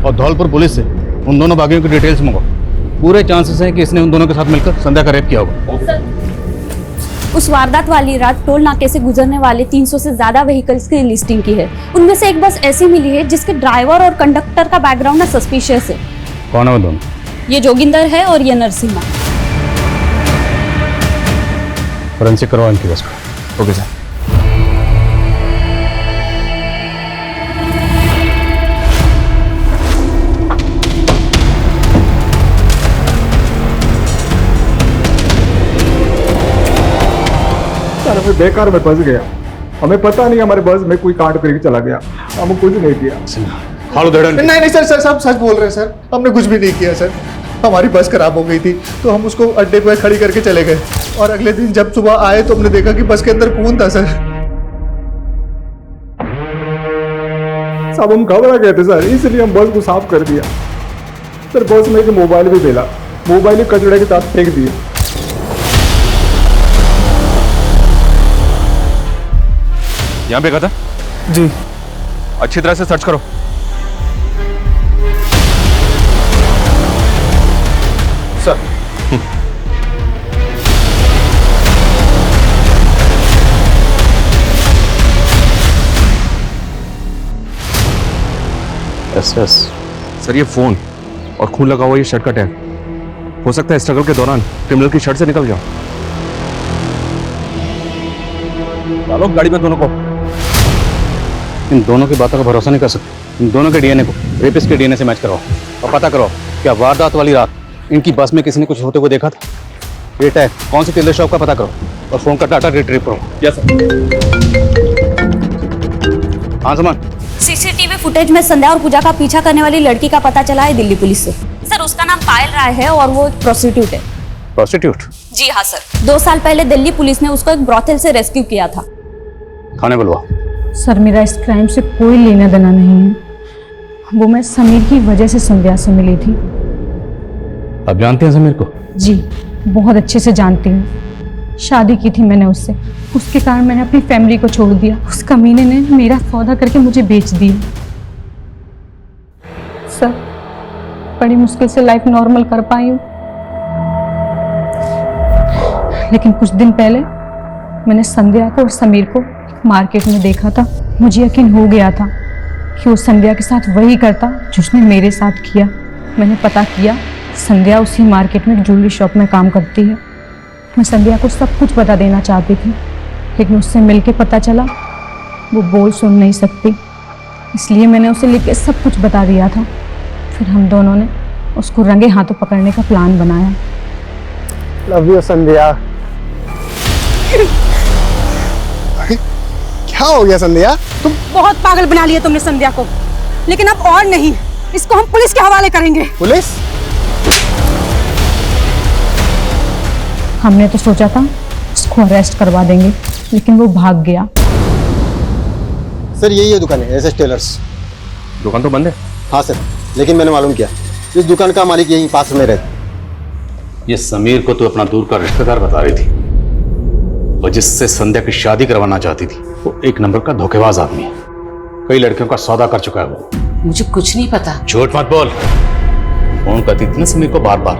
और धौलपुर पुलिस से उन दोनों बागियों की डिटेल्स मंगाओ। पूरे चांसेस हैं कि इसने उन दोनों के साथ मिलकर संध्या का रेप किया होगा। उस वारदात वाली रात टोल नाके से गुजरने वाले 300 से ज्यादा व्हीकल्स की लिस्टिंग की है। उनमें से एक बस ऐसी मिली है जिसके ड्राइवर और कंडक्टर का बैकग्राउंड ना सस्पिशियस है। कौन है वो दोनों? ये जोगिंदर है और ये नरसिम्हा। फोरेंसिक करवाओ इनकी बस को। Okay sir. सर हमें बेकार में फंस गया, हमें पता नहीं हमारे बस में कोई कांड करके चला गया, हम कुछ नहीं किया। नहीं सर, सब सच बोल रहे हैं सर, हमने कुछ भी नहीं किया सर। हमारी बस खराब हो गई थी तो हम उसको अड्डे पर खड़ी करके चले गए और अगले दिन जब सुबह आए तो हमने देखा कि बस के अंदर खून था सर। सब हम घबरा गए थे सर, इसलिए हम बस को साफ कर दिया सर। बस में एक मोबाइल भी मिला, मोबाइल कचड़े के साथ फेंक दिए। यहाँ पे था जी। अच्छी तरह से सर्च करो। सर एस सर ये फोन और खून लगा हुआ ये शर्ट का टैग, हो सकता है स्ट्रगल के दौरान क्रिमिनल की शर्ट से निकल जाओ। डालो गाड़ी में दोनों को। इन दोनों की बातों का भरोसा नहीं कर सकते। इन दोनों के डीएनए को रेपिस्ट के डीएनए से मैच करवाओ और पता करो क्या वारदात वाली रात इनकी बस में किसी ने कुछ होते हुए देखा था। ये टैग कौन सी टेलर शॉप का पता करो और फोन का डाटा रिट्रीव करो। Yes sir. हाँ समान। सीसीटीवी फुटेज में संध्या और पूजा का पीछा करने वाली लड़की का पता चला है दिल्ली पुलिस से। सर उसका नाम पायल राय है और वो एक प्रोस्टिट्यूट है। प्रोस्टिट्यूट? जी हाँ सर। 2 साल पहले दिल्ली पुलिस ने उसको एक ब्रॉथेल से रेस्क्यू किया था। थाने बुलवाओ। सर मेरा इस क्राइम से कोई लेना देना नहीं है, वो मैं समीर की वजह से संध्या से मिली थी। अब जानते हैं समीर को? जी बहुत अच्छे से जानती हूँ, शादी की थी मैंने उससे, उसके कारण मैंने अपनी फैमिली को छोड़ दिया। उस कमीने ने मेरा सौदा करके मुझे बेच दिया। सर बड़ी मुश्किल से लाइफ नॉर्मल कर पाई हूँ, लेकिन कुछ दिन पहले मैंने संध्या को और समीर को मार्केट में देखा था। मुझे यकीन हो गया था कि वो संध्या के साथ वही करता जो उसने मेरे साथ किया। मैंने पता किया संध्या उसी मार्केट में ज्वेलरी शॉप में काम करती है। मैं संध्या को सब कुछ बता देना चाहती थी, लेकिन उससे मिलके पता चला वो बोल सुन नहीं सकती, इसलिए मैंने उसे लिख के सब कुछ बता दिया था। फिर हम दोनों ने उसको रंगे हाथों पकड़ने का प्लान बनाया। लव यू संध्या। क्या हो गया संध्या? तुम बहुत पागल बना लिया तुमने संध्या को, लेकिन अब और नहीं, इसको हम पुलिस के हवाले करेंगे। पुलिस? हमने तो सोचा था उसको अरेस्ट करवा देंगे, लेकिन वो भाग गया। सर यही है दुकान है एसएस टेलर्स। दुकान तो बंद है। हाँ सर, लेकिन मैंने मालूम किया इस दुकान का मालिक यही पास में रहता। ये समीर को तो अपना दूर का रिश्तेदार बता रही थी और जिससे संध्या की शादी करवाना चाहती थी वो एक नंबर का धोखेबाज आदमी है। कई लड़कियों का सौदा कर चुका है वो। मुझे कुछ नहीं पता। झूठ मत बोल। फोन करती थी ना समीर को बार बार,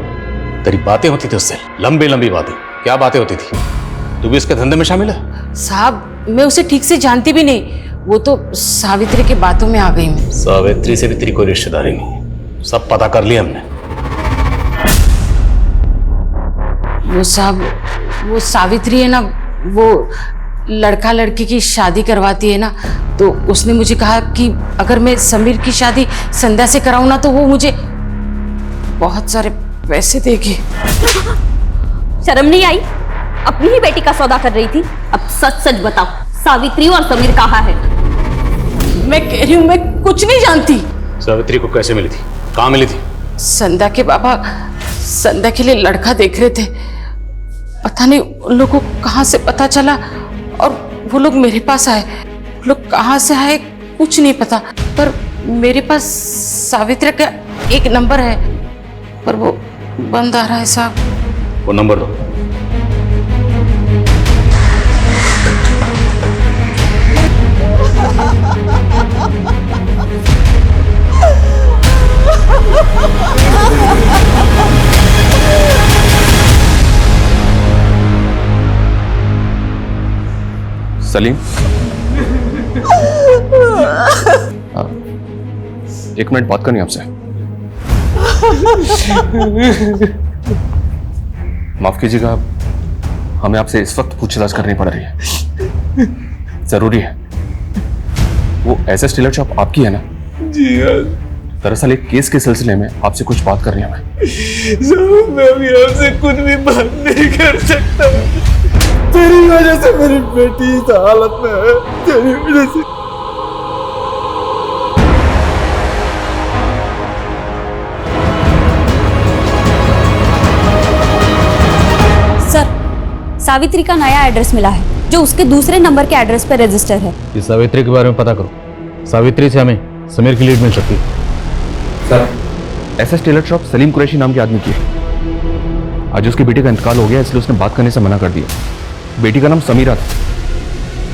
तेरी बातें होती थी उससे, लंबी लंबी बातें। क्या बातें होती थी? तू भी इसके धंधे में शामिल है? साहब मैं उसे ठीक से जानती भी नहीं, वो तो सावित्री के बातों में आ गई मैं। सावित्री से भी तेरी कोई रिश्तेदारी नहीं, सब पता कर लिया हमने। वो साहब वो सावित्री है ना, वो लड़का लड़की की शादी करवाती है ना, तो उसने मुझे कहा कि अगर मैं समीर की शादी संध्या से कराऊं ना तो वो मुझे बहुत सारे पैसे देगी। शर्म नहीं आई? अपनी ही बेटी का सौदा कर रही थी। अब सच सच बताओ, सावित्री और समीर कहाँ है? मैं कह रही हूँ मैं कुछ नहीं जानती। सावित्री को कैसे मिली थी? कहाँ मिली थी? संध्या के बाबा संध्या के लिए लड़का देख रहे थे, पता नहीं उन लोगों को कहाँ से पता चला और वो लोग मेरे पास आए। वो लोग कहाँ से आए कुछ नहीं पता, पर मेरे पास सावित्री का एक नंबर है, पर वो बंद आ रहा है साहब। वो नंबर दो। सलीम, एक मिनट बात करनी आपसे। माफ कीजिएगा, हमें आपसे इस वक्त पूछताछ करनी पड़ रही है, जरूरी है। वो एसएस टेलर शॉप आपकी है ना? जी हाँ। दरअसल एक केस के सिलसिले में आपसे कुछ बात करनी है हमें। साहब, मैं अभी आपसे कुछ भी बात नहीं कर सकता। तेरी वजह से मेरी बेटी इस हालत में है, तेरी वजह से। सर, सावित्री का नया एड्रेस मिला है जो उसके दूसरे नंबर के एड्रेस पर रजिस्टर है। इस सावित्री के बारे में पता करो। सावित्री से हमें समीर की लीड मिल सकती है। Sir, SS Taylor shop Salim Qureshi नाम के आदमी की है। आज उसके बेटे का इंतकाल हो गया, इसलिए उसने बात करने से मना कर दिया। बेटी का नाम समीरा था।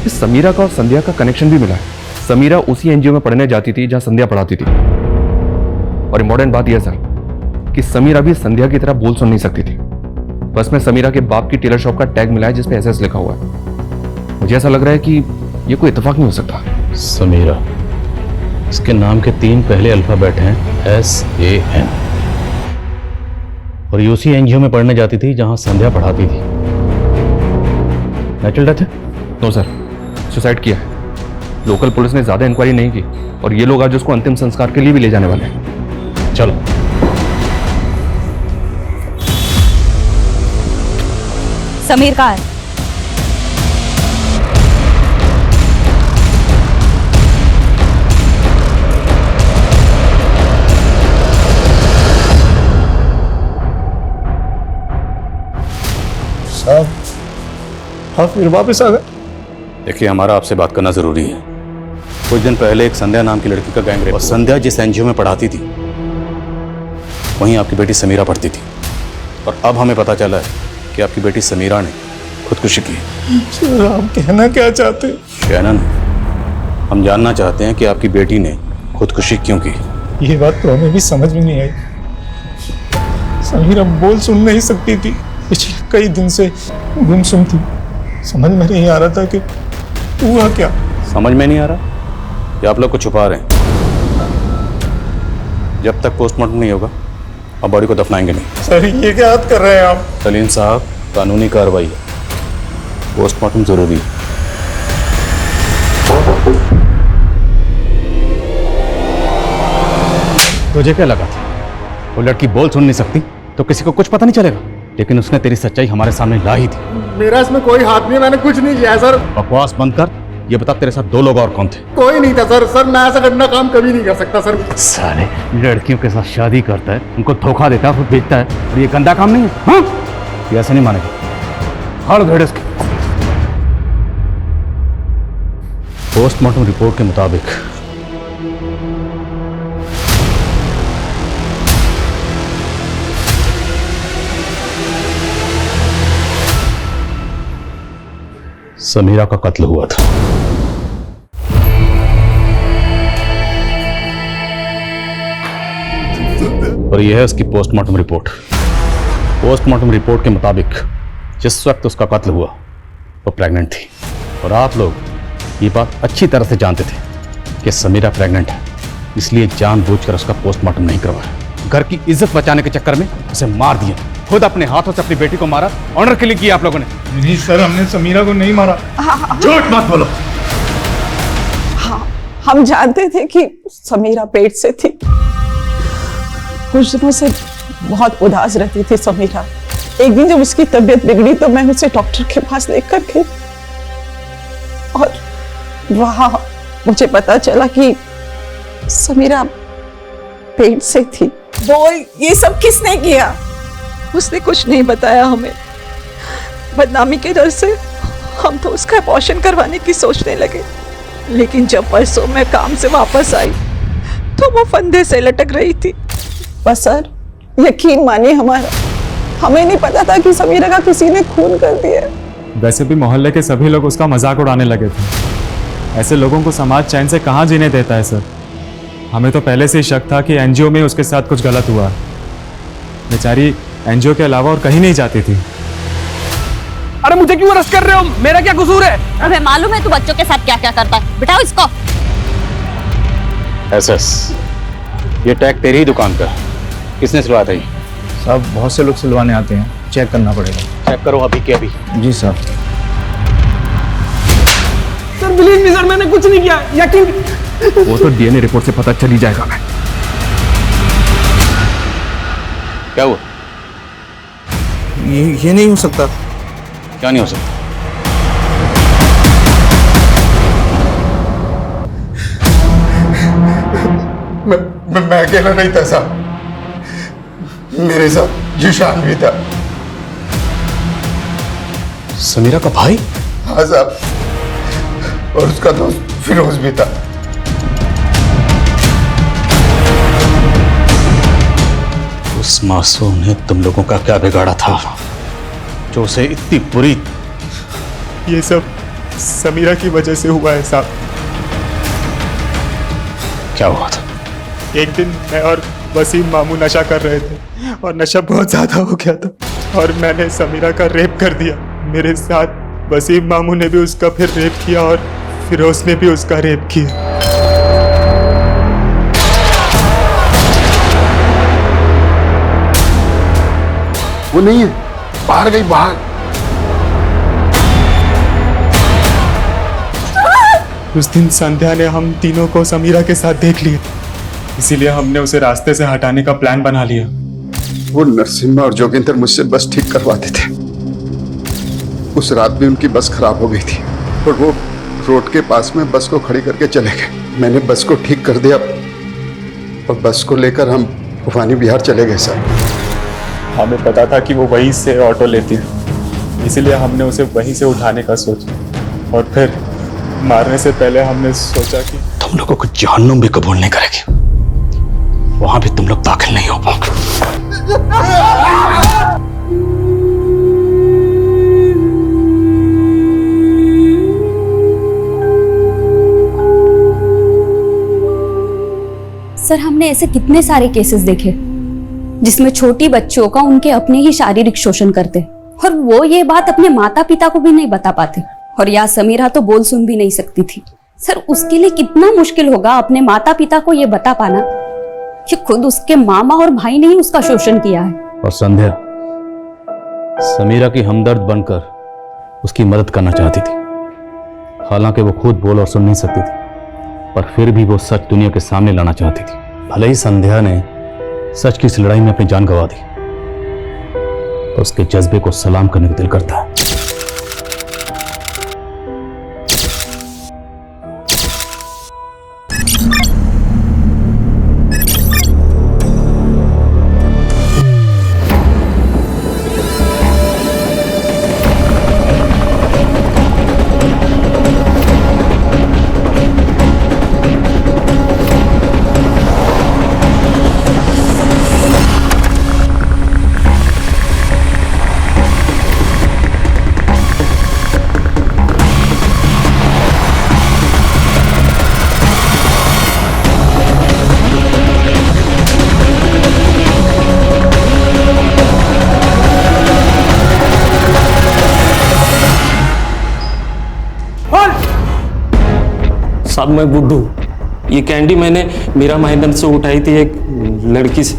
इस समीरा का और संध्या का कनेक्शन भी मिला है। समीरा उसी एनजीओ में पढ़ने जाती थी जहां संध्या पढ़ाती थी। और इम्पोर्टेंट बात यह सर कि समीरा भी संध्या की तरह बोल सुन नहीं सकती थी। बस में समीरा के बाप की टेलर शॉप का टैग मिला है जिसपे एसएस लिखा हुआ है। मुझे ऐसा लग रहा है कि यह कोई इत्तेफाक नहीं हो सकता। समीरा, इसके नाम के 3 पहले अल्फाबेट हैं SAN, और ये उसी एनजीओ में पढ़ने जाती थी जहां संध्या पढ़ाती थी। नेचुरल डेथ है? नो सर, सुसाइड किया है। लोकल पुलिस ने ज्यादा इंक्वायरी नहीं की और ये लोग आज उसको अंतिम संस्कार के लिए भी ले जाने वाले हैं। चलो। समीर कहाँ है? साहब, आप फिर वापस आ गए? देखिए, हमारा आपसे बात करना जरूरी है। कुछ दिन पहले एक संध्या नाम की लड़की का गैंग रेप, और संध्या जिस एनजीओ में पढ़ाती थी वहीं आपकी बेटी समीरा पढ़ती थी। और अब हमें पता चला है कि आपकी बेटी समीरा ने खुदकुशी की। सर, आप कहना क्या चाहते हैं? कहना नहीं, हम जानना चाहते हैं कि आपकी बेटी ने खुदकुशी क्यों की। ये बात तो हमें भी समझ में नहीं आई। समीरा बोल सुन नहीं सकती थी, पिछले कई दिन से गुमसुम थी। समझ में नहीं आ रहा था कि हुआ क्या। समझ में नहीं आ रहा कि आप लोग को छुपा रहे हैं। जब तक पोस्टमार्टम नहीं होगा अब बॉडी को दफनाएंगे नहीं। सर, ये क्या बात कर रहे हैं आप? सलीम साहब, कानूनी कार्रवाई है, पोस्टमार्टम जरूरी है। तुझे क्या लगा था वो लड़की बोल सुन नहीं सकती तो किसी को कुछ पता नहीं चलेगा? लेकिन उसने तेरी सच्चाई हमारे सामने ला ही थी। मेरा इसमें कोई हाथ नहीं, मैंने कुछ नहीं किया सर। बकवास बंद कर। ये बता, तेरे साथ 2 लोग और कौन थे? कोई नहीं था सर। सर, मैं ऐसा गंदा काम कभी नहीं कर सकता सर। साले लड़कियों के साथ शादी करता है, उनको धोखा देता है, फिर बेचता है, और ये गंदा काम नहीं है? हाँ, ये ऐसे नहीं मानेगा। हड़ घेड़ इसके। पोस्टमार्टम रिपोर्ट के मुताबिक समीरा का कत्ल हुआ था। और यह है उसकी पोस्टमार्टम रिपोर्ट। पोस्टमार्टम रिपोर्ट के मुताबिक जिस वक्त उसका कत्ल हुआ वो प्रेग्नेंट थी। और आप लोग ये बात अच्छी तरह से जानते थे कि समीरा प्रेग्नेंट है, इसलिए जानबूझकर उसका पोस्टमार्टम नहीं करवाया। घर की इज्जत बचाने के चक्कर में उसे मार दिया। खुद अपने हाथों से अपनी बेटी को मारा। ऑनर किलिंग की आप लोगों ने। नहीं सर, हमने समीरा को नहीं मारा। झूठ मत बोलो। हाँ, हम जानते थे कि समीरा पेट से थी। कुछ दिनों से बहुत उदास रहती थी समीरा। एक दिन जब उसकी तबीयत बिगड़ी तो मैं उसे डॉक्टर के पास लेकर गई और वहां मुझे पता चला कि समीरा पेट से थी। बोल, ये सब किसने किया? उसने कुछ नहीं बताया हमें। बदनामी के डर से हम तो उसका अबॉर्शन करवाने की सोचने लगे, लेकिन जब परसों मैं काम से वापस आई तो वो फंदे से लटक रही थी। बस सर, यकीन मानिए हमारा, हमें नहीं पता था कि समीरा का किसी ने खून कर दिया। वैसे भी मोहल्ले के सभी लोग उसका मजाक उड़ाने लगे थे। ऐसे लोगों को समाज चैन से कहाँ जीने देता है सर। हमें तो पहले से ही शक था कि एनजीओ में उसके साथ कुछ गलत हुआ। बेचारी एनजीओ के अलावा और कहीं नहीं जाती थी। अरे मुझे क्यों अरेस्ट कर रहे हो? मेरा क्या कसूर है? अबे मालूम है तू बच्चों के साथ क्या क्या करता है? बिठाओ इसको। एसएस, ये टैग तेरी ही दुकान का, किसने सिलवाया था ये? साहब बहुत से लोग सिलवाने आते हैं, चेक करना पड़ेगा। चेक करो अभी के अभी। जी साहब। सर प्लीज भी सर, मैंने कुछ नहीं किया, यकीन। वो तो डीएनए रिपोर्ट से पता चल ही जाएगा। मैं क्या हुआ? ये नहीं हो सकता। क्या नहीं हो सकता? मैं अकेला नहीं था साहब, मेरे साथ जिशान भी था। समीरा का भाई? हाँ साहब, और उसका दोस्त फिरोज भी था। उस मासूम ने तुम लोगों का क्या बिगाड़ा था जो उसे इतनी बुरी? ये सब समीरा की वजह से हुआ है साहब। क्या हुआ था? एक दिन मैं और वसीम मामू नशा कर रहे थे और नशा बहुत ज्यादा हो गया था और मैंने समीरा का रेप कर दिया। मेरे साथ वसीम मामू ने भी उसका फिर रेप किया और फिरोज ने भी उसका रेप किया। वो नहीं है, बाहर गई, बाहर। उस दिन संध्या ने हम तीनों को समीरा के साथ देख लिया, इसीलिए हमने उसे रास्ते से हटाने का प्लान बना लिया। वो नरसिम्हा और जोगिंदर मुझसे बस ठीक करवाते थे। उस रात भी उनकी बस खराब हो गई थी और वो रोड के पास में बस को खड़ी करके चले गए। मैंने बस को ठीक कर दिया और बस को लेकर हम भवानी बिहार चले गए सर। हमें पता था कि वो वहीं से ऑटो लेती है, इसीलिए हमने उसे वहीं से उठाने का सोचा और फिर मारने से पहले हमने सोचा कि तुम लोगों को जहन्नुम भी कबूल नहीं करेगी, वहां भी तुम लोग दाखिल नहीं हो पाओगे। सर हमने ऐसे कितने सारे केसेस देखे जिसमें छोटी बच्चियों का उनके अपने ही शारीरिक शोषण करते और वो ये बात अपने माता पिता को भी नहीं बता पाते। और या समीरा तो बोल सुन भी नहीं सकती थी। सर उसके लिए कितना मुश्किल होगा अपने माता पिता को ये बता पाना कि खुद उसके मामा और भाई ने ही उसका शोषण किया है। और संध्या समीरा की हमदर्द बनकर उसकी मदद करना चाहती थी, हालांकि वो खुद बोल और सुन नहीं सकती थी, पर फिर भी वो सच दुनिया के सामने लाना चाहती थी। भले ही संध्या ने सच की इस लड़ाई में अपनी जान गंवा दी, तो उसके जज्बे को सलाम करने का दिल करता है। साहब मैं गुड्डू, ये कैंडी मैंने मीरा महेंद्र से उठाई थी एक लड़की से।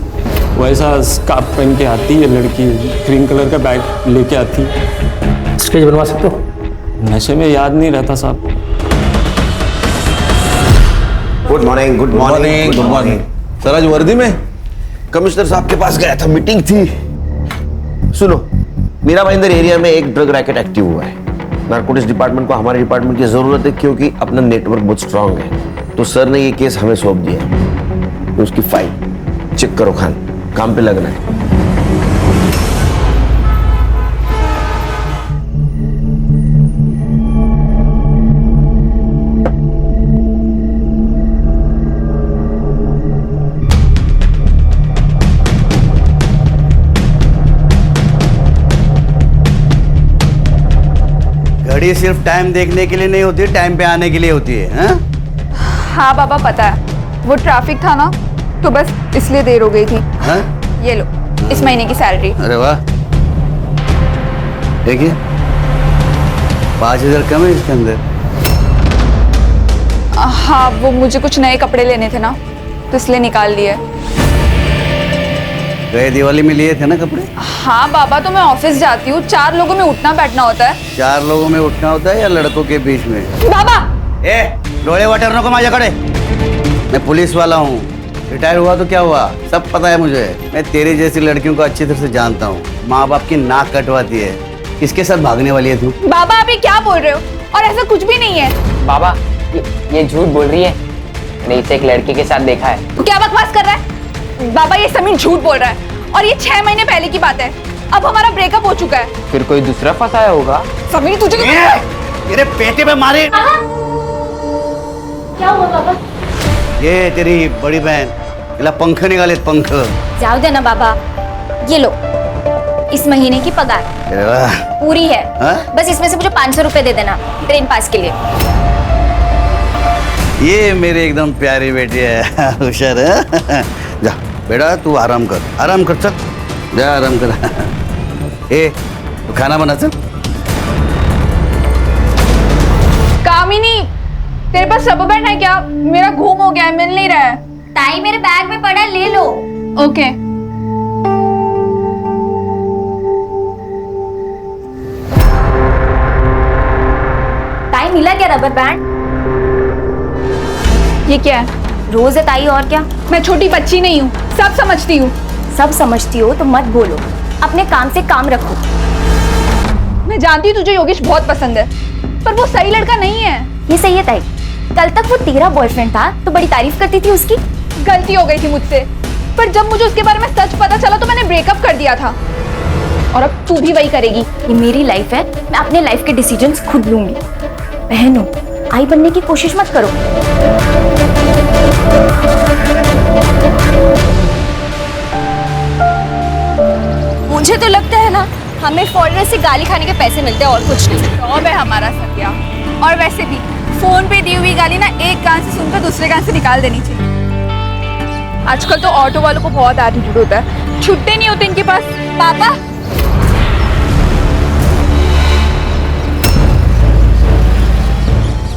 वैसा स्कार्फ पहन के आती है लड़की, ग्रीन कलर का बैग लेके आती। स्केच बनवा सकते हो? नशे में याद नहीं रहता साहब। Good morning. Good morning. Good morning. Sir आज वर्दी में कमिश्नर साहब के पास गया था, मीटिंग थी। सुनो, मीरा महेंद्र एरिया में एक ड्रग रैकेट एक्टिव हुआ है। नारकोटिक्स डिपार्टमेंट को हमारे डिपार्टमेंट की जरूरत है क्योंकि अपना नेटवर्क बहुत स्ट्रांग है। तो सर ने ये केस हमें सौंप दिया। तो उसकी फाइल चेक करो खान, काम पे लगना है। घड़ी सिर्फ टाइम देखने के लिए नहीं होती, टाइम पे आने के लिए होती है। हाँ हाँ बाबा पता है, वो ट्रैफिक था ना तो बस इसलिए देर हो गई थी। हाँ? ये लो इस महीने की सैलरी। अरे वाह, देखिए 5,000 कम है इसके अंदर। हाँ वो मुझे कुछ नए कपड़े लेने थे ना तो इसलिए निकाल लिए। गए दिवाली में लिए थे ना कपड़े? हाँ बाबा, तो मैं ऑफिस जाती हूँ, 4 लोगों में उठना बैठना होता है। 4 लोगों में उठना होता है या लड़कों के बीच में? बाबा ए डोले वाटर को माझा खड़े। मैं पुलिस वाला हूँ, रिटायर हुआ तो क्या हुआ, सब पता है मुझे। मैं तेरी जैसी लड़कियों को अच्छी तरह से जानता हूँ। माँ बाप की नाक कटवाती है, किसके साथ भागने वाली है तू? बाबा आप ये क्या बोल रहे हो? और ऐसा कुछ भी नहीं है। बाबा ये झूठ बोल रही है, मैंने इसे एक लड़के के साथ देखा है। तू क्या बकवास कर रहा है? बाबा ये समीर झूठ बोल रहा है और ये 6 महीने पहले की बात है। अब हमारा ब्रेकअप हो चुका है। फिर कोई दूसरा फंसाया होगा। समीर तुझे तेरे पेटे में मारे। क्या हुआ बाबा? ये तेरी बड़ी बहन, इला पंख निकाले, पंख। जाओ देना बाबा, ये लो इस महीने की पगार अरे वाह। पूरी है। हाँ? बस इसमें से मुझे 500 रुपए दे देना ट्रेन पास के लिए। ये मेरी एकदम प्यारी बेटी है, होशियार है। जा बेटा तू आराम कर, आराम कर, चल जा आराम कर। ए तू खाना बना चल। कामिनी तेरे पास रबर बैंड है क्या? मेरा घूम हो गया है, मिल नहीं रहा है। ताई मेरे बैग में पड़ा, ले लो। ओके। ताई मिला क्या रबर बैंड? ये क्या है? रोज है ताई, और क्या? मैं छोटी बच्ची नहीं हूँ, सब समझती हूँ। सब समझती हो तो मत बोलो, अपने काम से काम रखो। मैं जानती हूँ तुझे योगेश बहुत पसंद है, पर वो सही लड़का नहीं है। ये सही है ताई, कल तक वो तेरा बॉयफ्रेंड था तो बड़ी तारीफ करती थी उसकी। गलती हो गई थी मुझसे, पर जब मुझे उसके बारे में सच पता चला तो मैंने ब्रेकअप कर दिया था। और अब तू भी वही करेगी। ये मेरी लाइफ है, मैं अपने लाइफ के डिसीजंस खुद लूंगी। बहन हो, आई बनने की कोशिश मत करो। मुझे तो लगता है ना हमें फॉरेनर से गाली खाने के पैसे मिलते हैं और कुछ नहीं। जॉब है हमारा सत्या। और वैसे भी फोन पे दी हुई गाली ना एक कान से सुनकर दूसरे कान से निकाल देनी चाहिए। आजकल तो ऑटो वालों को बहुत एटीट्यूड होता है, छुट्टे नहीं होते इनके पास। पापा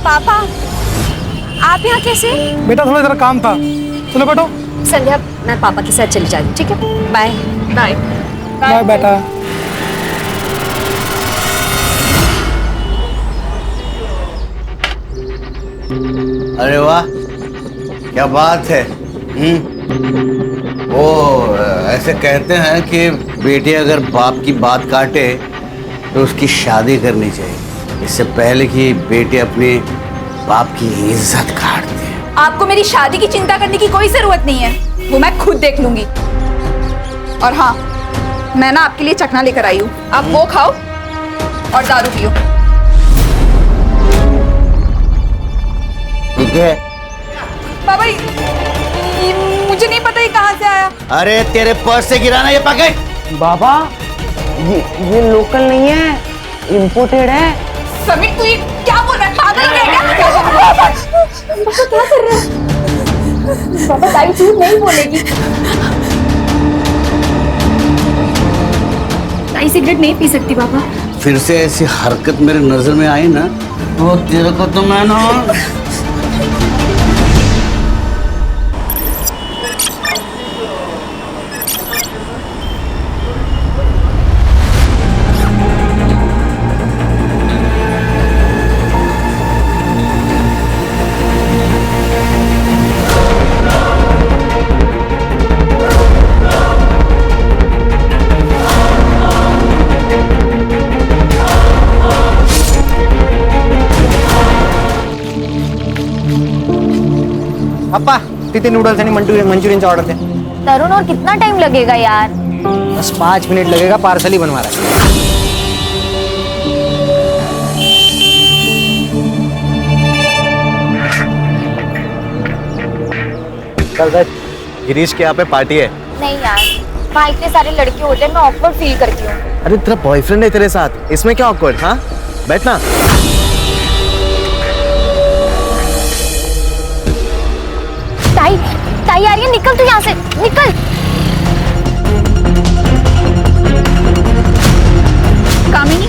पापा आप यहाँ कैसे? बेटा थोड़ा जरा काम था, चलो बैठो। संध्या मैं पापा के साथ चली जा रही, ठीक है? बाय बाय बाय बेटा। अरे वाह क्या बात है। वो ऐसे कहते हैं कि बेटी अगर बाप की बात काटे तो उसकी शादी करनी चाहिए, इससे पहले कि बेटी अपने बाप की इज्जत काट दे। आपको मेरी शादी की चिंता करने की कोई जरूरत नहीं है, वो मैं खुद देख लूंगी। और हाँ, मैं ना आपके लिए चखना लेकर आई हूँ, आप वो खाओ और दारू पियो। ठीक है बाबा ये मुझे नहीं पता ये कहाँ से आया। अरे तेरे पर्स से गिरा ना ये पैकेट। बाबा ये लोकल नहीं है, इम्पोर्टेड है। समीर तू ये क्या बोल रहा है? पागल हो गया क्या? क्या कर रहे हैं? पापा ताई झूठ नहीं बोलेगी। ताई सिगरेट नहीं पी सकती पापा। फिर से ऐसी हरकत मेरे नजर में आई ना तो तेरे को तो मैं ना। अप्पा तिथे नूडल्स आणि मंचुरियनचा ऑर्डर दे। तरुण और कितना टाइम लगेगा यार? बस 5 मिनट लगेगा, पार्सल ही बनवा रहा है। कल गिरीश के यहाँ पे पार्टी है। नहीं यार, वहाँ इतने सारे लड़के होते हैं, मैं ऑकवर्ड फील करती हूँ। अरे तेरा बॉयफ्रेंड है तेरे साथ, इसमें क्या ऑकवर्ड? हाँ बैठना। ताई ताई आ रही है, निकल तू यहाँ से, निकल। कामिनी,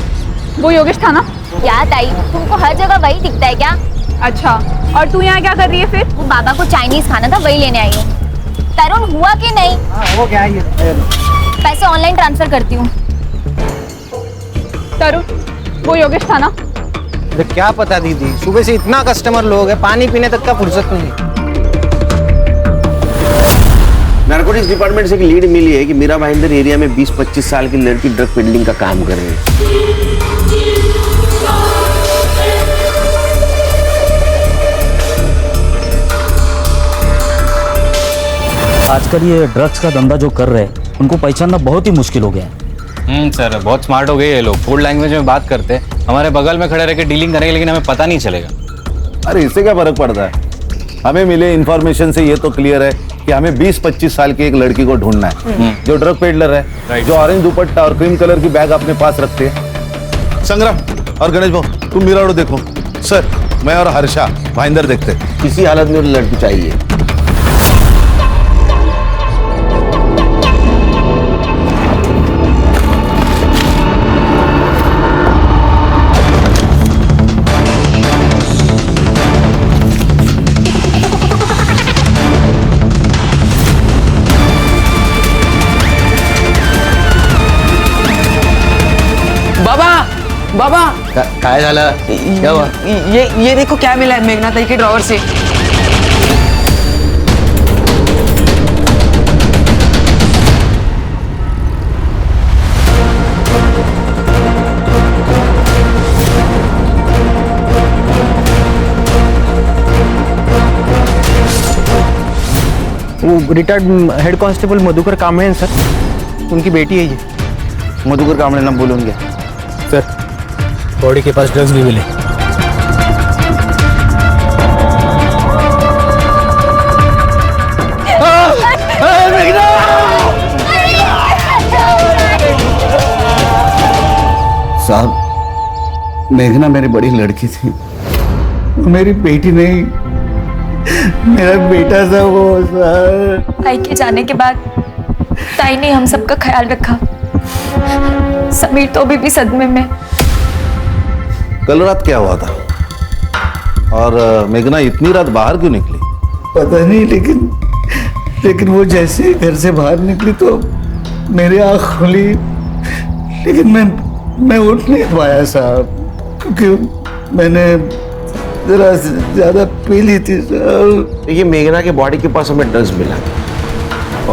वो योगेश था ना? क्या ताई, तुमको हर जगह वही दिखता है क्या? अच्छा, और तू यहाँ क्या कर रही है फिर? वो बाबा को चाइनीज खाना था, वही लेने आई हूँ। तरुण हुआ कि नहीं? हो गया ये। पैसे ऑनलाइन ट्रांसफर करती हूँ। तरुण, वो योगेश था ना? अरे क्या पता दीदी, सुबह से इतना कस्टमर लोग है, पानी पीने तक का फुर्सत नहीं। नारकोटिक्स डिपार्टमेंट से एक लीड मिली है कि मीरा भाईंदर एरिया में 20-25 साल की लड़की ड्रग पेडलिंग का काम कर रही है। आजकल ये ड्रग्स का धंधा जो कर रहे हैं उनको पहचानना बहुत ही मुश्किल हो गया है। सर बहुत स्मार्ट हो गए ये लोग, फूड लैंग्वेज में बात करते हैं, हमारे बगल में खड़े रह के डीलिंग करेंगे लेकिन हमें पता नहीं चलेगा। अरे इससे क्या फर्क पड़ता है, हमें मिले इन्फॉर्मेशन से ये तो क्लियर है कि हमें 20-25 साल की एक लड़की को ढूंढना है जो ड्रग पेडलर है, जो ऑरेंज दुपट्टा और क्रीम कलर की बैग अपने पास रखते हैं। संग्राम और गणेश भाऊ तुम मीरा रोड देखो। सर मैं और हर्षा भाईंदर देखते हैं। किसी हालत में लड़की चाहिए। बाबा काय झालं? क्या हुआ? ये देखो क्या मिला है मेघना ताई के ड्रॉवर से। वो retired head constable Madhukar Kamble हैं सर, उनकी बेटी है ये। मधुकर कांबळे नाम बोलूंगे सर। बॉडी के पास ड्रग्स भी मिले। साहब, मेघना मेरी बड़ी लड़की थी, मेरी बेटी नहीं, मेरा बेटा था वो सर। ताई के जाने के बाद ताई ने हम सबका ख्याल रखा। समीर तो अभी भी सदमे में। कल रात क्या हुआ था और मेघना इतनी रात बाहर क्यों निकली? पता नहीं, लेकिन वो जैसे घर से बाहर निकली तो मेरी आँख खुली, लेकिन मैं उठ नहीं पाया साहब, क्योंकि मैंने जरा ज्यादा पी ली थी साहब। ये मेघना के बॉडी के पास हमें ड्रग्स मिला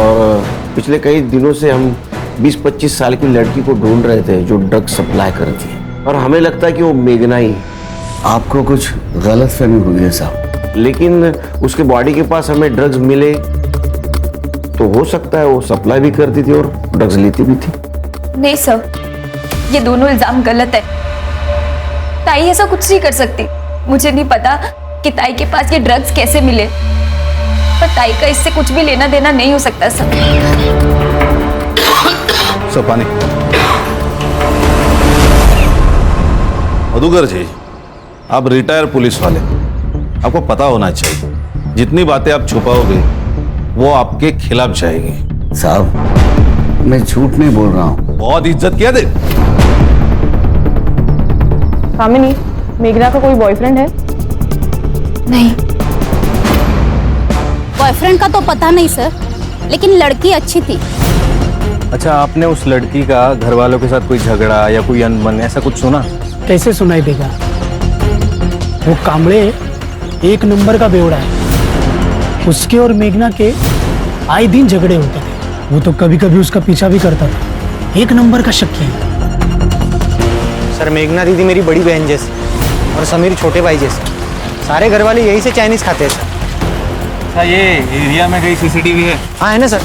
और पिछले कई दिनों से हम 20-25 साल की लड़की को ढूंढ रहे थे जो ड्रग सप्लाई करती है, और हमें लगता है कि वो मेघना ही। आपको कुछ गलत फहमी हुई है साहब, लेकिन उसके बॉडी के पास हमें ड्रग्स मिले तो हो सकता है वो सप्लाई भी करती थी और ड्रग्स लेती भी थी। नहीं सर, ये दोनों इल्जाम गलत है। ताई ऐसा कुछ नहीं कर सकती। मुझे नहीं पता कि ताई के पास ये ड्रग्स कैसे मिले, पर ताई का इससे कुछ भी लेना देना नहीं हो सकता सर। पानी। मधुकर जी, आप रिटायर पुलिस वाले, आपको पता होना चाहिए जितनी बातें आप छुपाओगे वो आपके खिलाफ जाएगी। साहब मैं झूठ नहीं बोल रहा हूँ। बहुत इज्जत किया दे। कामिनी, मेघना का कोई बॉयफ्रेंड है? नहीं। बॉयफ्रेंड का तो पता नहीं सर, लेकिन लड़की अच्छी थी। अच्छा, आपने उस लड़की का घर वालों के साथ कोई झगड़ा या कोई अनबन ऐसा कुछ सुना? कैसे सुनाई देगा, वो कांबळे एक नंबर का बेवड़ा है। उसके और मेघना के आए दिन झगड़े होते थे। वो तो कभी कभी उसका पीछा भी करता था। एक नंबर का शक्की है। सर मेघना दीदी मेरी बड़ी बहन जैसी और समीर छोटे भाई जैसे। सारे घर वाले यही से चाइनीज खाते हैं सर। अच्छा, ये एरिया में कहीं सीसीटीवी है? हाँ है ना सर,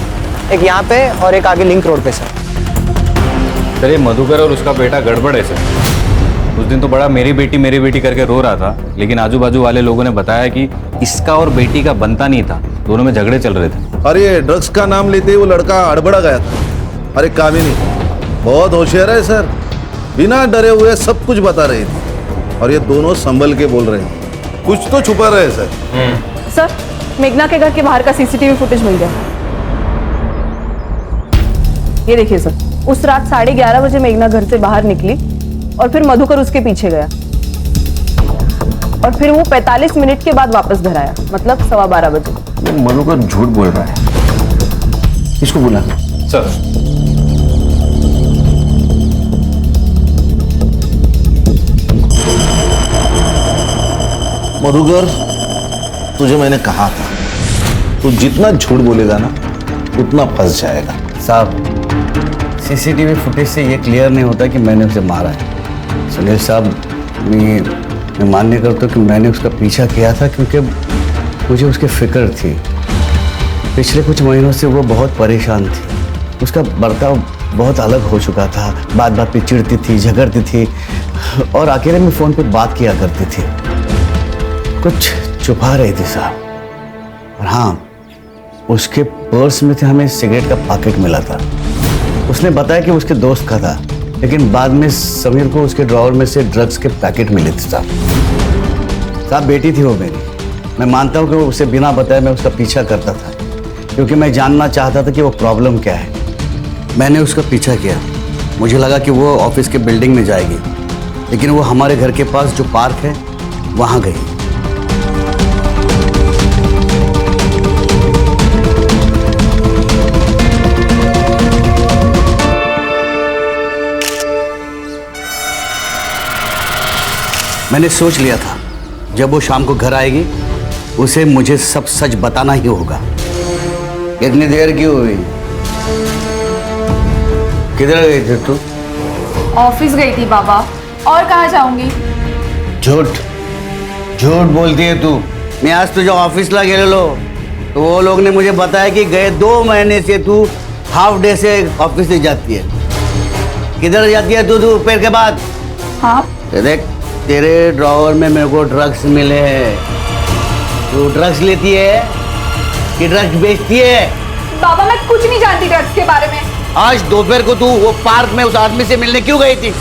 एक यहाँ पे और एक आगे लिंक रोड पे सर। सर ये मधुकर और उसका बेटा गड़बड़ है सर। उस दिन तो बड़ा मेरी बेटी करके रो रहा था, लेकिन आजू बाजू वाले लोगों ने बताया कि इसका और बेटी का बनता नहीं था, दोनों में झगड़े चल रहे थे। अरे ड्रग्स का नाम लेते ही वो लड़का अड़बड़ा गया था। अरे कामिनी बहुत होशियार है सर, बिना डरे हुए सब कुछ बता रही थी। और ये दोनों संभल के बोल रहे हैं। कुछ तो छुपा रहे हैं सर। सर, मेघना के घर के बाहर का सीसीटीवी फुटेज मिल गया। ये देखिए सर, उस रात 11:30 बजे मेघना घर से बाहर निकली और फिर मधुकर उसके पीछे गया और फिर वो 45 मिनट के बाद वापस घर आया, मतलब 12:15 बजे। मधुकर झूठ बोल रहा है। इसको बुला सर। मधुकर, तुझे मैंने कहा था, तू जितना झूठ बोलेगा ना उतना फंस जाएगा। साहब, सीसीटीवी फुटेज से ये क्लियर नहीं होता कि मैंने उसे मारा है। सुनील साहब, मैं मान्य करता हूँ कि मैंने उसका पीछा किया था क्योंकि मुझे उसकी फिक्र थी। पिछले कुछ महीनों से वो बहुत परेशान थी। उसका बर्ताव बहुत अलग हो चुका था। बात बात पे चिढ़ती थी, झगड़ती थी और अकेले में फ़ोन पे बात किया करती थी। कुछ छुपा रही थी साहब। और हाँ, उसके पर्स में से हमें सिगरेट का पैकेट मिला था। उसने बताया कि उसके दोस्त का था, लेकिन बाद में समीर को उसके ड्रॉवर में से ड्रग्स के पैकेट मिले थे साहब। बेटी थी वो मेरी। मैं मानता हूँ कि वो उसे बिना बताए मैं उसका पीछा करता था, क्योंकि मैं जानना चाहता था कि वो प्रॉब्लम क्या है। मैंने उसका पीछा किया। मुझे लगा कि वो ऑफिस के बिल्डिंग में जाएगी, लेकिन वो हमारे घर के पास जो पार्क है वहाँ गई। मैंने सोच लिया था जब वो शाम को घर आएगी उसे मुझे सब सच बताना ही होगा। इतनी देर क्यों हुई? किधर गई थी तू? ऑफिस गई थी बाबा, और कहाँ जाऊंगी? झूठ झूठ बोलती है तू। मैं आज तुझे ऑफिस ला गेलो तो वो लोग ने मुझे बताया कि गए 2 महीने से तू हाफ डे से ऑफिस से जाती है। किधर जाती है तू दोपहर के बाद? हाँ, देख, तेरे ड्रॉवर में मेरे को ड्रग्स मिले हैं। तू ड्रग्स लेती है कि ड्रग्स बेचती है? बाबा मैं कुछ नहीं जानती ड्रग्स के बारे में। आज दोपहर को तू वो पार्क में उस आदमी से मिलने क्यों गई थी?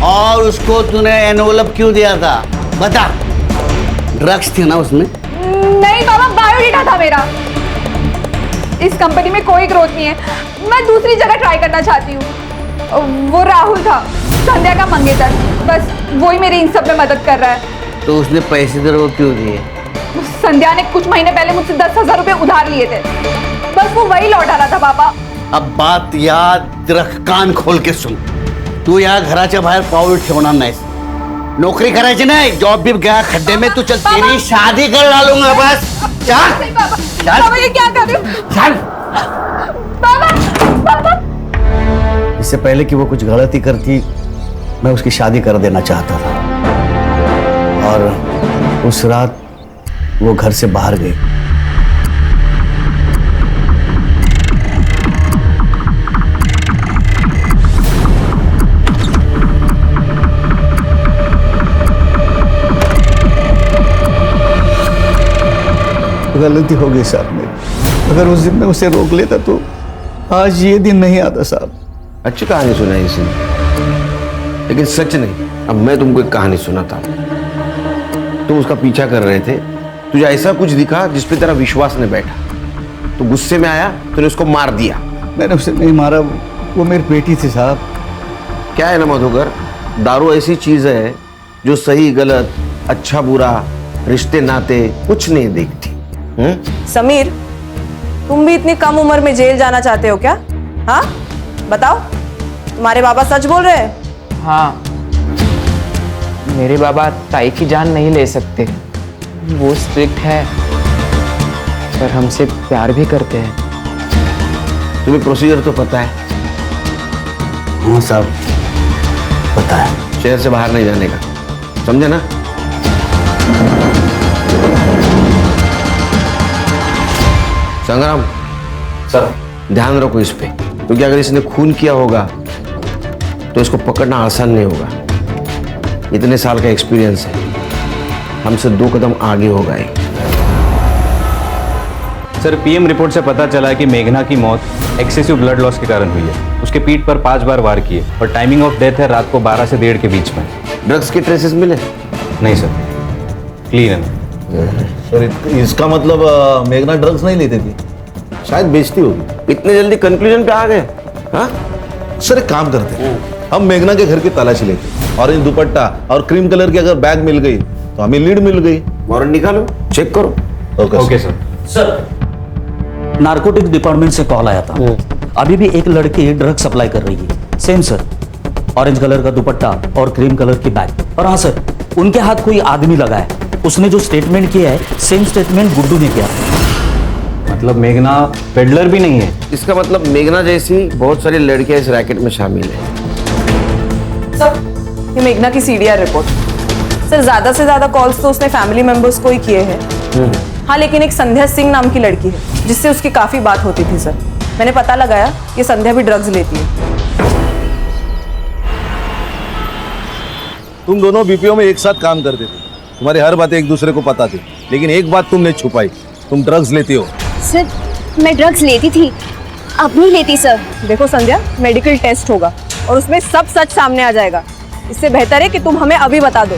और उसको तूने एनवेलप क्यों दिया था? बता। ड्रग्स थी ना उसमें? नहीं बाबा, बायोडेटा था मेरा। इस कंपनी में कोई ग्रोथ नहीं है, मैं दूसरी जगह ट्राई करना चाहती हूँ। वो राहुल था, संध्या का मंगेतर, बस वही मेरी इन सब में मदद कर रहा है। तो उसने पैसे तेरे को क्यों दिए? संध्या ने कुछ महीने पहले मुझसे 10,000 रुपए उधार लिए थे, बस वो वही लौटा रहा था बाबा। अब बात याद रख, कान खोल के सुन। तू यहाँ घराच्या बाहेर पाऊल ठेवणार नाहीस। नौकरी करायची नाही, जॉब भी गया खड्डे में। तू चल, तेरी शादी कर डालूंगा बस। चल बाबा, ये क्या कर रहे हो? चल। बाबा, बाबा। इससे पहले कि वो कुछ गलती करती, मैं उसकी शादी कर देना चाहता था। और उस रात वो घर से बाहर गई। गलती हो गई साहब मेरी। अगर उस दिन मैं उसे रोक लेता तो आज ये दिन नहीं आता साहब। अच्छी कहानी सुनाई इसने, लेकिन सच नहीं। अब मैं तुमको एक कहानी सुनाता हूं। तुम उसका पीछा कर रहे थे, तुझे ऐसा कुछ दिखा जिसपे तेरा विश्वास नहीं बैठा, तो गुस्से में आया, तूने उसको मार दिया। मैंने उसे नहीं मारा, वो मेरी बेटी थी साहब। क्या है ना मधुकर, दारू ऐसी चीज है जो सही गलत, अच्छा बुरा, रिश्ते नाते कुछ नहीं देखती। समीर, तुम भी इतनी कम उम्र में जेल जाना चाहते हो क्या? हाँ, बताओ, तुम्हारे बाबा सच बोल रहे हैं? हाँ, मेरे बाबा ताई की जान नहीं ले सकते। वो स्ट्रिक्ट है, पर हमसे प्यार भी करते हैं। तुम्हें प्रोसीजर तो पता है? हाँ साहब, पता है। शहर से बाहर नहीं जाने का, समझे ना? संग्राम सर, ध्यान रखो इस पे, क्योंकि अगर इसने खून किया होगा तो इसको पकड़ना आसान नहीं होगा। इतने साल का एक्सपीरियंस है, हमसे 2 कदम आगे होगा। सर, पीएम रिपोर्ट से पता चला है कि मेघना की मौत एक्सेसिव ब्लड लॉस के कारण हुई है। उसके पीठ पर 5 बार वार किए और टाइमिंग ऑफ डेथ है रात को 12 से 1:30 के बीच में। ड्रग्स के ट्रेसेस मिले? नहीं सर, क्लीन है सर। इसका मतलब मेघना ड्रग्स नहीं लेती थी, शायद बेचती होगी। इतने जल्दी कंक्लूजन पे आ गए? हाँ सर एक काम करते हैं, हम मेघना के घर की तलाशी लेते, ऑरेंज दुपट्टा और क्रीम कलर की अगर बैग मिल गई तो हमें लीड मिल गई। वारंट निकालो, चेक करो। Okay sir. Sir narcotics department से कॉल आया था, अभी भी एक लड़की ड्रग सप्लाई कर रही है। सेम सर, ऑरेंज कलर का दुपट्टा और क्रीम कलर की बैग। और हाँ सर, उनके हाथ कोई आदमी लगा है, उसने जो स्टेटमेंट किया है सेम स्टेटमेंट गुड्डू ने किया। मतलब मेघना पेडलर भी नहीं है? इसका मतलब मेघना जैसी बहुत सारी लड़कियां इस रैकेट में शामिल है। सर ये मेघना की सीडीआर रिपोर्ट। सर ज्यादा से ज्यादा कॉल्स तो उसने फैमिली मेंबर्स को ही किए हैं। हाँ लेकिन एक संध्या सिंह नाम की लड़की है जिससे उसकी काफी बात होती थी सर। मैंने पता लगाया कि संध्या भी ड्रग्स लेती है। तुम दोनों बीपीओ में एक साथ काम करते थे, तुम्हारी हर बातें एक दूसरे को पता थी, लेकिन एक बात तुमने छुपाई, तुम ड्रग्स लेती हो। सर मैं ड्रग्स लेती थी, अब नहीं लेती सर। देखो संध्या, मेडिकल टेस्ट होगा और उसमें सब सच सामने आ जाएगा। इससे बेहतर है कि तुम हमें अभी बता दो।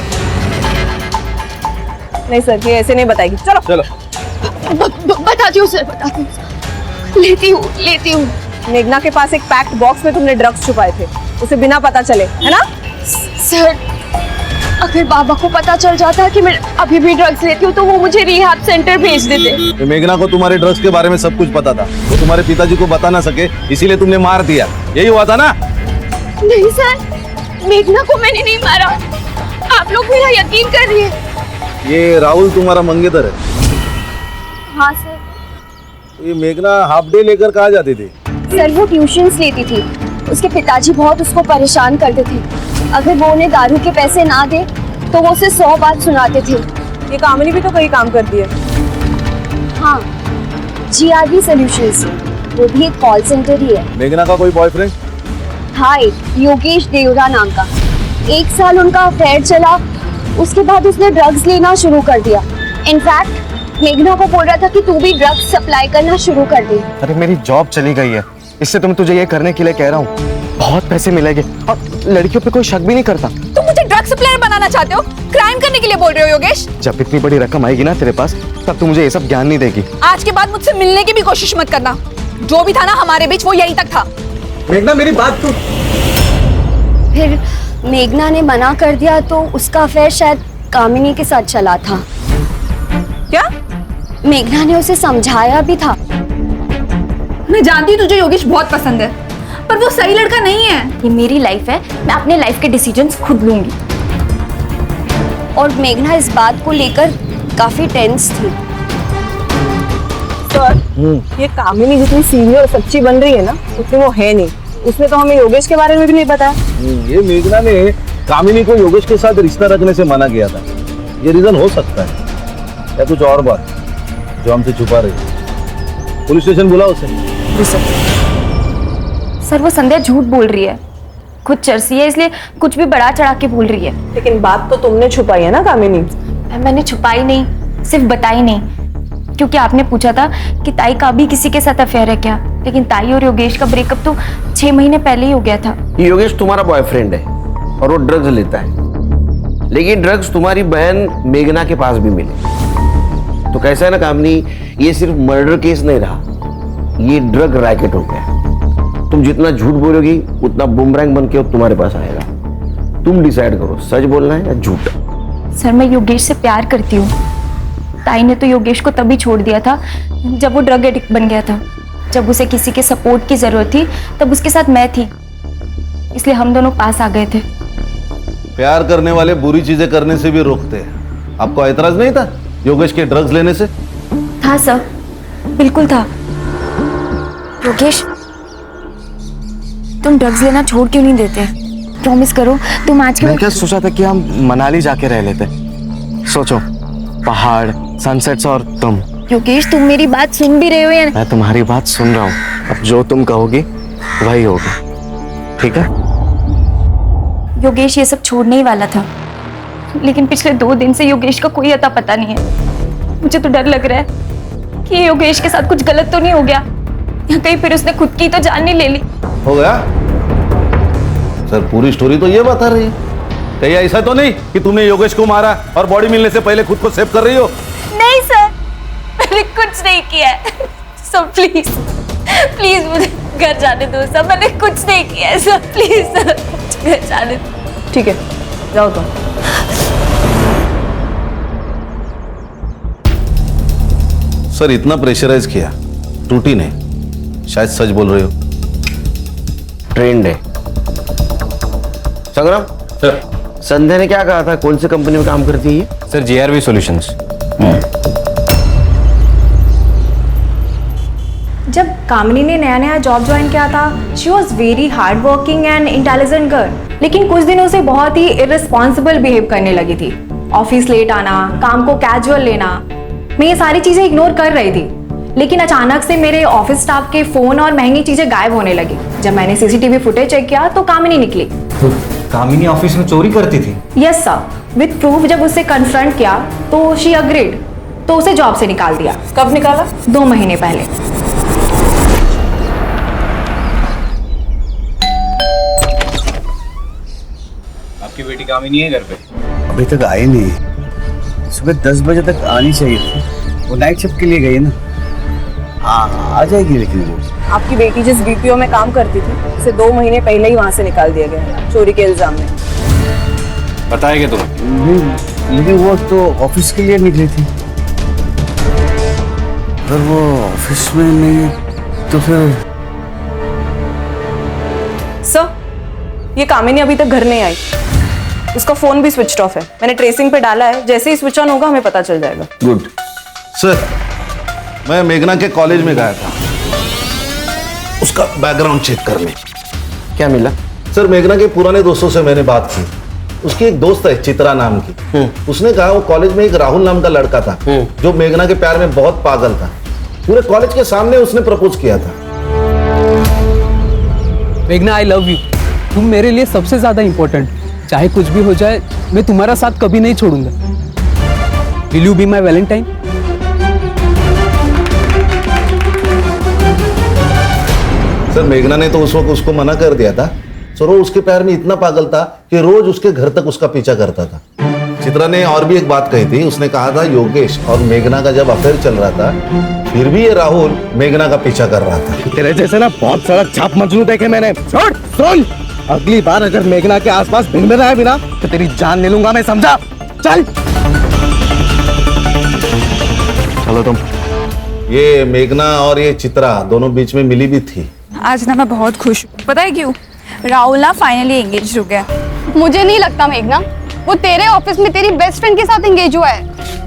नहीं सर, ये ऐसे नहीं बताएगी। चलो चलो। बताती हूँ सर, बताती हूँ। लेती हूँ। मेघना के पास एक पैक्ड बॉक्स में तुमने ड्रग्स छुपाए थे, उसे बिना पता चले, है ना? सर अगर बाबा को पता चल जाता कि मैं अभी भी ड्रग्स लेती हूँ तो वो मुझे रिहैब सेंटर भेज देते। तो मेघना को तुम्हारे ड्रग्स के बारे में सब कुछ पता था, वो तुम्हारे पिताजी को बता ना सके, इसीलिए तुमने मार दिया, यही हुआ था ना? नहीं सर, मेघना को मैंने नहीं मारा, आप लोग मेरा यकीन कर रही है। ये राहुल तुम्हारा मंगेतर है? हाँ सर। ये मेघना हाफ डे लेकर कहाँ जाती थी? सर वो ट्यूशन्स लेती थी, उसके पिताजी बहुत उसको परेशान करते थे। अगर वो उन्हें दारू के पैसे ना दे तो वो उसे 100 बात सुनाते थे। ये कामनी भी तो कहीं काम करती है। हाँ, GRB सॉल्यूशंस, वो भी एक कॉल सेंटर ही है। मेघना का कोई बॉयफ्रेंड? हाँ, योगेश देवरा नाम का। 1 साल उनका अफेयर चला, उसके बाद उसने ड्रग्स लेना शुरू कर दिया। इनफैक्ट मेघना को बोल रहा था कि तू भी ड्रग्स सप्लाई करना शुरू कर दे। अरे मेरी जॉब चली गई है, इससे तो मैं तुझे ये करने के लिए कह रहा हूँ। बहुत पैसे मिलेंगे और लड़कियों पे कोई शक भी नहीं करता। तुम मुझे ड्रग सप्लायर बनाना चाहते हो? क्राइम करने के लिए बोल रहे हो योगेश? जब इतनी बड़ी रकम आएगी ना तेरे पास, तब तू मुझे ये सब ज्ञान नहीं देगी। आज के बाद मुझसे मिलने की भी कोशिश मत करना। जो भी था ना हमारे बीच वो यहीं तक था। मेघना मेरी बात सुन। फिर मेघना ने मना कर दिया तो उसका अफेयर शायद कामिनी के साथ चला था। क्या? मेघना ने उसे समझाया भी था। मैं जानती हूँ तुझे योगेश बहुत पसंद है, पर वो सही लड़का नहीं है। ये मेरी लाइफ है, मैं अपने लाइफ के डिसीजंस खुद लूंगी। और मेघना इस बात को लेकर काफी टेंस थी। सर ये कामिनी जितनी सीधी और सच्ची बन रही है ना, उतनी वो है नहीं। उसने तो हमें योगेश के बारे में भी नहीं बताया। ये मेघना ने कामिनी को योगेश के साथ रिश्ता रखने से मना किया था, ये रीजन हो सकता है, या कुछ और बात जो हमसे छुपा रही है। पुलिस स्टेशन बुलाओ उसे। सर वो संध्या झूठ बोल रही है, खुद चर्सी है, इसलिए कुछ भी बढ़ा चढ़ा के बोल रही है। लेकिन बात तो तुमने छुपाई है ना कामिनी? मैंने छुपाई नहीं, सिर्फ बताई नहीं, क्योंकि आपने पूछा था कि ताई का भी किसी के साथ अफेयर है क्या। लेकिन ताई और योगेश का ब्रेकअप तो 6 महीने पहले ही हो गया था। योगेश तुम्हारा बॉयफ्रेंड है और वो ड्रग्स लेता है, लेकिन ड्रग्स तुम्हारी बहन मेघना के पास भी मिले। तो कैसा है ना कामिनी, ये सिर्फ मर्डर केस नहीं रहा, ये ड्रग रैकेट हो गया। तुम जितना झूठ बोलोगी उतना बुमरैंग बन के तुम्हारे पास आएगा। तुम डिसाइड करो, सच बोलना है या झूठ। सर मैं योगेश से प्यार करती हूँ। ताई ने तो योगेश को तभी छोड़ दिया था जब वो ड्रग एडिक्ट बन गया था। जब उसे किसी के सपोर्ट की जरूरत थी तब उसके साथ मैं थी, इसलिए हम दोनों पास आ गए थे। प्यार करने वाले बुरी चीजें करने से भी रोकते हैं। आपको एतराज नहीं था योगेश के ड्रग्स लेने से? था सर, बिल्कुल था। योगेश तुम ड्रग्स लेना छोड़ क्यों नहीं देते? प्रॉमिस करो तुम आज के मैं क्या सोचा था कि हम मनाली जाके रह लेते। सोचो, पहाड़, सनसेट्स और तुम। योगेश तुम मेरी बात सुन भी रहे हो या? मैं तुम्हारी बात सुन रहा हूँ, अब जो तुम कहोगी वही होगा, ठीक है? योगेश ये सब छोड़ने ही वाला था, लेकिन पिछले 2 दिन से योगेश का कोई अता पता नहीं है। मुझे तो डर लग रहा है कि योगेश के साथ कुछ गलत तो नहीं हो गया, या कहीं फिर उसने खुद की तो जान नहीं ले ली। हो गया सर, पूरी स्टोरी तो ये बता रही है। कहीं ऐसा तो नहीं कि तुमने योगेश को मारा और बॉडी मिलने से पहले खुद को सेव कर रही हो? नहीं सर, मैंने कुछ नहीं किया है। सर प्लीज प्लीज मुझे घर जाने दो सर, मैंने कुछ नहीं किया है सर, प्लीज सर घर जाने दो। ठीक है, जाओ तुम। सर इतना प्रेशराइज किया, टूटी नहीं, शायद सच बोल रहे हो। ट्रेंड है। संग्राम सर, संध्या ने क्या कहा था, कौन सी कंपनी में काम करती है? Sir JRV solutions. जब कामिनी ने नया नया जॉब ज्वाइन किया था, she was very hard working and intelligent girl, लेकिन कुछ दिनों से बहुत ही इररिस्पॉन्सिबल बिहेव करने लगी थी। ऑफिस लेट आना, काम को कैजुअल लेना, मैं ये सारी चीजें इग्नोर कर रही थी, लेकिन अचानक से मेरे ऑफिस स्टाफ के फोन और महंगी चीजें गायब होने लगी। जब मैंने CCTV फुटेज चेक किया तो कामिनी निकली। तो कामिनी ऑफिस में चोरी करती थी? Yes sir, with proof. जब उससे कन्फ्रंट किया तो शी अग्रीड, तो उसे जॉब से निकाल दिया। कब निकाला? 2 महीने पहले। आपकी बेटी कामिनी है घर पे? अभी तक आई नहीं, सुबह 10 बजे तक आनी चाहिए थी, वो नाइट शिफ्ट के लिए गई ना। हाँ आ जाएगी, लेकिन वो आपकी बेटी जिस BPO में काम करती थी, उसे 2 महीने पहले ही वहां से निकाल दिया गया चोरी के इल्जाम में। बताएगा तुम्हें? लेकिन वो तो ऑफिस के लिए निकली थी, पर वो ऑफिस में नहीं तो फिर। सर, ये कामिनी अभी तक घर नहीं आई, उसका फोन भी स्विच ऑफ है। मैंने ट्रेसिंग पे डाला है, जैसे ही स्विच ऑन होगा हमें पता चल जाएगा। गुड। सर मैं मेघना के कॉलेज में गया था उसका बैकग्राउंड चेक करने। क्या मिला? सर मेघना के पुराने दोस्तों से मैंने बात की। उसकी एक दोस्त है चित्रा नाम की, उसने कहा वो कॉलेज में एक राहुल नाम का लड़का था जो मेघना के प्यार में बहुत पागल था। पूरे कॉलेज के सामने उसने प्रपोज किया था। मेघना, आई लव यू। तुम मेरे लिए सबसे ज्यादा इंपॉर्टेंट। चाहे कुछ भी हो जाए, मैं तुम्हारा साथ कभी नहीं छोड़ूंगा। Will you be my Valentine? Sir मेघना ने तो उस वक्त उसको मना कर दिया था। सर वो उसके प्यार में इतना पागल था कि रोज उसके घर तक उसका पीछा करता था। चित्रा ने और भी एक बात कही थी, उसने कहा था योगेश और मेघना का जब अफेयर चल रहा था, फिर भी ये राहुल मेघना का पीछा कर रहा था। तेरे जैसे ना बहुत सारा छाप मजनू देखे मैंने। सुन, अगली बार अगर मेघना के आसपास भिड़ रहा है बिना तो तेरी जान ले लूंगा मैं, समझा? चल चलो तुम। ये मेघना और ये चित्रा दोनों बीच में मिली भी थी। आज ना मैं बहुत खुश हूँ, पता है क्यों? राहुल ना फाइनली एंगेज हो गया। मुझे नहीं लगता मेघना, वो तेरे ऑफिस में तेरी बेस्ट फ्रेंड के साथ एंगेज हुआ है।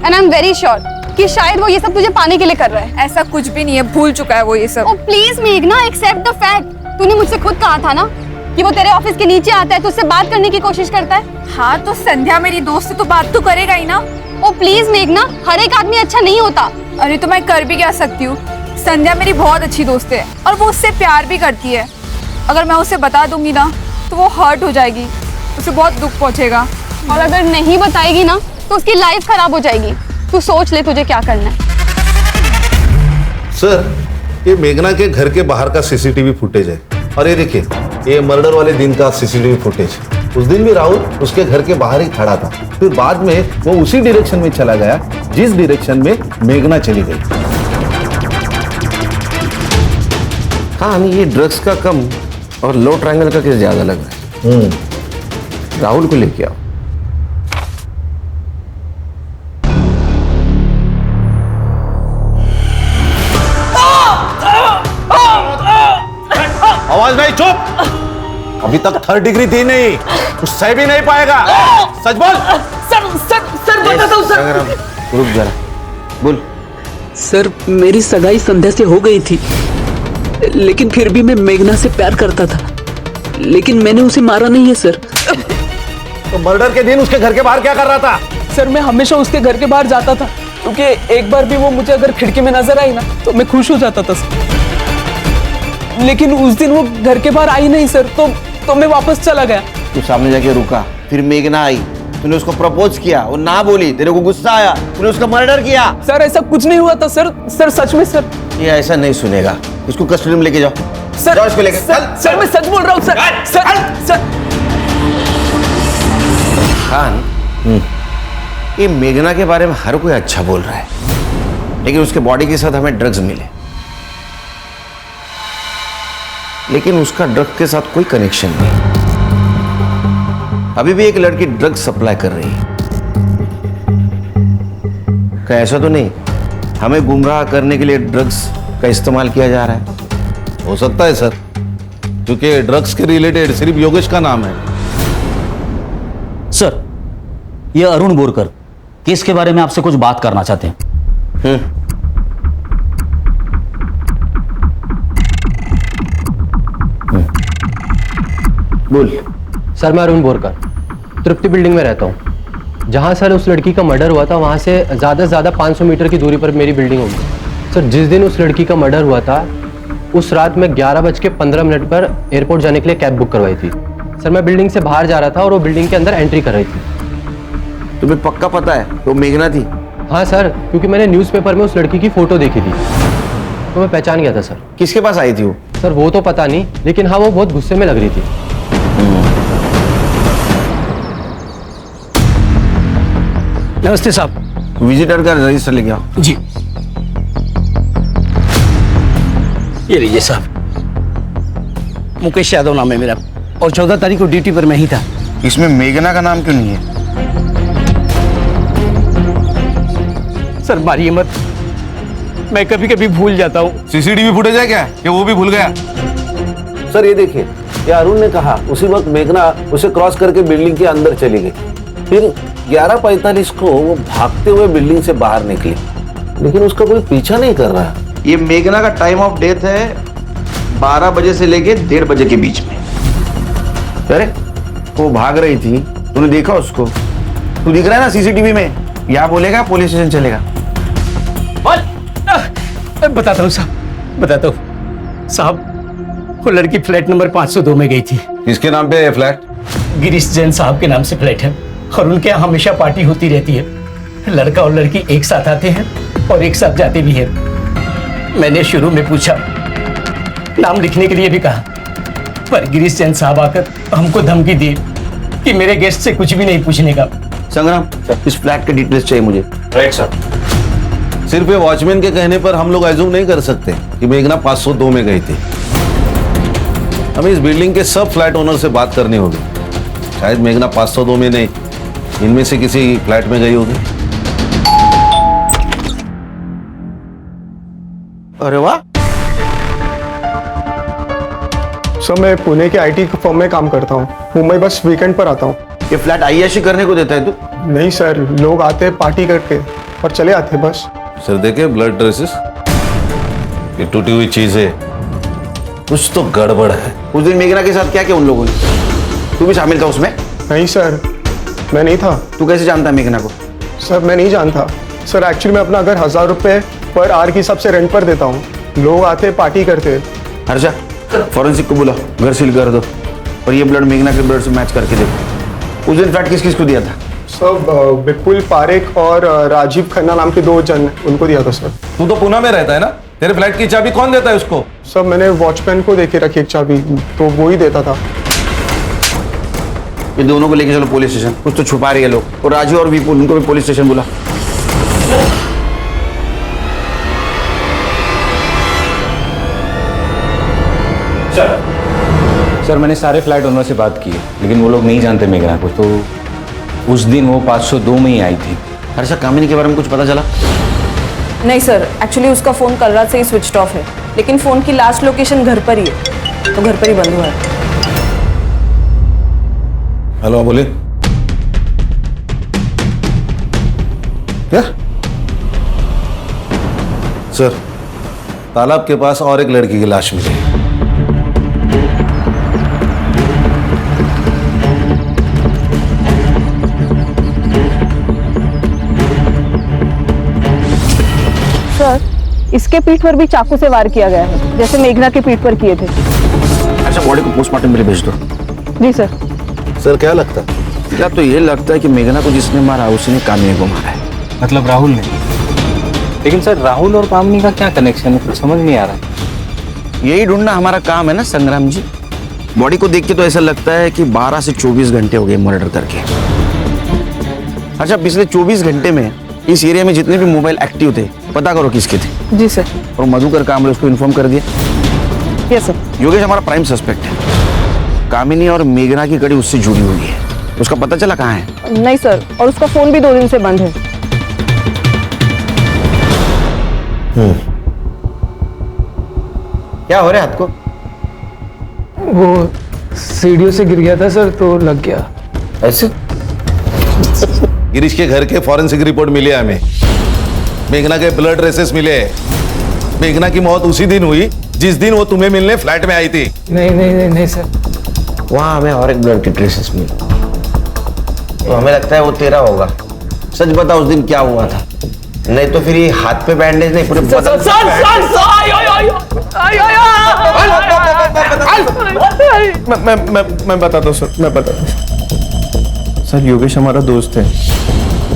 And I am very sure कि शायद वो ये सब तुझे पाने के लिए कर रहा है। ऐसा कुछ भी नहीं है, भूल चुका है वो ये सब। ओ प्लीज मेघना, एक्सेप्ट द फैक्ट। तूने मुझसे खुद कहा था ना कि वो तेरे ऑफिस के नीचे आता है, तुझसे बात करने की कोशिश करता है। हाँ तो संध्या मेरी दोस्त है तो बात तो करेगा ही ना। ओ प्लीज मेघना, हर एक आदमी अच्छा नहीं होता। अरे तो मैं कर भी क्या सकती हूँ? संध्या मेरी बहुत अच्छी दोस्त है और वो उससे प्यार भी करती है। अगर मैं उसे बता दूंगी ना तो वो हर्ट हो जाएगी, उसे बहुत दुख पहुंचेगा। और अगर नहीं बताएगी ना तो उसकी लाइफ खराब हो जाएगी। तू सोच ले तुझे क्या करना है। सर ये मेघना के घर के बाहर का CCTV फुटेज है और ये देखिए ये मर्डर वाले दिन का CCTV फुटेज। उस दिन भी राहुल उसके घर के बाहर ही खड़ा था, फिर बाद में वो उसी डायरेक्शन में चला गया जिस डायरेक्शन में मेघना चली गई। हाँ, हमें ये ड्रग्स का कम और लो ट्रायंगल का केस ज्यादा लग रहा है। राहुल को लेके आओ। आवाज नहीं, चुप। अभी तक 3rd डिग्री थी नहीं, उससे भी नहीं पाएगा। सच बोल। सर बताता हूँ सर। रुक जरा, बोल। सर मेरी सगाई संध्या से हो गई थी, लेकिन फिर भी मैं मेघना से प्यार करता था, लेकिन मैंने उसे मारा नहीं है सर। तो मर्डर के दिन उसके घर के बाहर क्या कर रहा था? सर मैं हमेशा उसके घर के बाहर जाता था, क्योंकि एक बार भी वो मुझे अगर खिड़की में नजर आई ना तो मैं खुश हो जाता था सर। लेकिन उस दिन वो घर के बाहर आई नहीं सर, तो मैं वापस चला गया। तू सामने जाके रुका, फिर मेघना आई, तूने उसको प्रपोज किया, वो ना बोली, तेरे को गुस्सा आया, तूने उसका मर्डर किया। सर ऐसा कुछ नहीं हुआ था सर। सर सच में सर। ये ऐसा नहीं सुनेगा, इसको कस्टडी में लेके जाओ। सर लेके सर मैं सच बोल रहा हूँ सर। सर खान, ये मेघना के बारे में हर कोई अच्छा बोल रहा है, लेकिन उसके बॉडी के साथ हमें ड्रग्स मिले, लेकिन उसका ड्रग के साथ कोई कनेक्शन नहीं। अभी भी एक लड़की ड्रग्स सप्लाई कर रही है। क्या ऐसा तो नहीं हमें गुमराह करने के लिए ड्रग्स का इस्तेमाल किया जा रहा है? हो सकता है सर, क्योंकि ड्रग्स के रिलेटेड सिर्फ योगेश का नाम है। सर, ये अरुण बोरकर केस के बारे में आपसे कुछ बात करना चाहते हैं। बोल। सर, मैं अरुण बोरकर तृप्ति बिल्डिंग में रहता हूँ। जहाँ सर उस लड़की का मर्डर हुआ था वहाँ से ज़्यादा से ज़्यादा 500 मीटर की दूरी पर मेरी बिल्डिंग होगी। सर, जिस दिन उस लड़की का मर्डर हुआ था उस रात मैं 11:15 पर एयरपोर्ट जाने के लिए कैब बुक करवाई थी। सर, मैं बिल्डिंग से बाहर जा रहा था और वो बिल्डिंग के अंदर एंट्री कर रही थी। तुम्हें पक्का पता है वो मेघना थी? हाँ सर, क्योंकि मैंने न्यूज़पेपर में उस लड़की की फ़ोटो देखी थी तो मैं पहचान गया था सर। किसके पास आई थी वो? सर, वो तो पता नहीं, लेकिन हाँ वो बहुत गुस्से में लग रही थी। नमस्ते साहब, विजिटर का रजिस्टर लेके आओ। जी, ये लीजिए साहब। मुकेश यादव नाम है मेरा और 14 तारीख को ड्यूटी पर मैं ही था। इसमें मेघना का नाम क्यों नहीं है? सर, मारिए मत, मैं कभी कभी भूल जाता हूँ। सीसीटीवी फुटेज है क्या कि वो भी भूल गया? सर ये देखिए, ये अरुण ने कहा उसी वक्त मेघना उसे क्रॉस करके बिल्डिंग के अंदर चली गई। फिर 11:45 को वो भागते हुए बिल्डिंग से बाहर निकली, लेकिन उसका कोई पीछा नहीं कर रहा। ये मेघना का टाइम ऑफ डेथ है 12 बजे से लेके 1:30 बजे के बीच में। अरे वो भाग रही थी, तूने देखा उसको? तू दिख रहा है ना सीसीटीवी में? या बोलेगा पुलिस स्टेशन चलेगा? बताता हूँ साहब, बताता हूँ साहब। वो लड़की फ्लैट नंबर 502 में गई थी। किसके नाम पे है फ्लैट? गिरीश जैन साहब के नाम से फ्लैट है और उनके यहाँ हमेशा पार्टी होती रहती है। लड़का और लड़की एक साथ आते हैं और एक साथ जाते भी हैं। मैंने शुरू में पूछा, नाम लिखने के लिए भी कहा, पर गिरीश जैन साहब आकर हमको धमकी दी कि मेरे गेस्ट से कुछ भी नहीं पूछने का। संग्राम, इस फ्लैट के डिटेल्स चाहिए मुझे। Right sir. सिर्फ ये वॉचमैन के कहने पर हम लोग एज्यूम नहीं कर सकते कि मेघना 502 में गई थी। हमें इस बिल्डिंग के सब फ्लैट ओनर से बात करनी होगी। शायद मेघना 502 में नहीं, इनमें से किसी फ्लैट में गई होगी। अरे वाह। सर, मैं पुणे के आईटी फर्म में काम करता हूँ। मुंबई बस वीकेंड पर आता हूँ। ये फ्लैट आईएशी करने को देता है तू? नहीं सर, लोग आते पार्टी करके और चले आते बस। सर देखे ब्लड ट्रेसेस, ये टूटी हुई चीज है, कुछ तो गड़बड़ है। उस दिन मेघना के साथ क्या किया उन लोगों ने? तू भी शामिल था उसमें? नहीं सर, मैं नहीं था। तू कैसे जानता है मेघना को? सर, मैं नहीं जानता सर। एक्चुअली मैं अपना घर 1000 रुपये पर आवर के हिसाब से रेंट पर देता हूँ। लोग आते पार्टी करते। हर्षा, फॉरेंसिक को बुला, घर सील कर दो और ये ब्लड मेघना के ब्लड से मैच करके देखो। उस दिन फ्लैट किस किस को दिया था? सर, विपुल पारेख और राजीव खन्ना नाम के 2 जन, उनको दिया था सर। तू तो पुणे में रहता है ना, तेरे फ्लैट की चाबी कौन देता है उसको? सर, मैंने वॉचमैन को देके रखी एक चाबी, तो वो ही देता था। ये दोनों को लेके चलो पुलिस स्टेशन, कुछ तो छुपा रही है लोग। और राजू और विपुल, उनको भी पुलिस स्टेशन बुला। सर, मैंने सारे फ्लैट ओनर से बात की है, लेकिन वो लोग नहीं जानते मेघना को। तो उस दिन वो 502 में ही आई थी। हर्षा, कामिनी के बारे में कुछ पता चला? नहीं सर, एक्चुअली उसका फ़ोन कल रात से ही स्विच ऑफ है, लेकिन फ़ोन की लास्ट लोकेशन घर पर ही है, तो घर पर ही बंद हुआ है। हेलो, बोले क्या? सर, तालाब के पास और एक लड़की की लाश मिली। सर, इसके पीठ पर भी चाकू से वार किया गया है, जैसे मेघना के पीठ पर किए थे। अच्छा, बॉडी को पोस्टमार्टम के लिए भेज दो। जी सर। सर, क्या लगता है? क्या तो ये लगता है कि मेघना को जिसने मारा उसने कामिनी को मारा है। मतलब राहुल ने? लेकिन सर, राहुल और कामिनी का क्या कनेक्शन है, कुछ समझ नहीं आ रहा। यही ढूंढना हमारा काम है ना संग्राम जी। बॉडी को देख के तो ऐसा लगता है कि 12 से 24 घंटे हो गए मर्डर करके। अच्छा, पिछले 24 घंटे में इस एरिया में जितने भी मोबाइल एक्टिव थे पता करो किसके थे। जी सर। और मधुकर कामले उसको इन्फॉर्म कर दिया? Yes sir. योगेश हमारा प्राइम सस्पेक्ट है। कामिनी और मेघना की कड़ी उससे जुड़ी हुई है। उसका पता चला कहाँ है? नहीं सर, और उसका फोन भी 2 दिन से बंद है। क्या हो रहा है हाथ को? वो सीढ़ियों से गिर गया था सर, तो लग गया। ऐसे? गिरीश के घर के फॉरेंसिक रिपोर्ट मिली है हमें। मेघना के ब्लड ट्रेसेस मिले। मेघना की मौत उसी दिन हुई जिस दिन वो तुम्हें मिलने फ्लैट में आई थी। नहीं सर। वहां हमें और एक ब्लड की ट्रेसेस मिली, तो हमें लगता है वो तेरा होगा। सच बता उस दिन क्या हुआ था, नहीं तो फिर ये हाथ पे बैंडेज नहीं पूरे बदन मैं बताता हूँ सर, मैं बताता हूँ सर। योगेश हमारा दोस्त है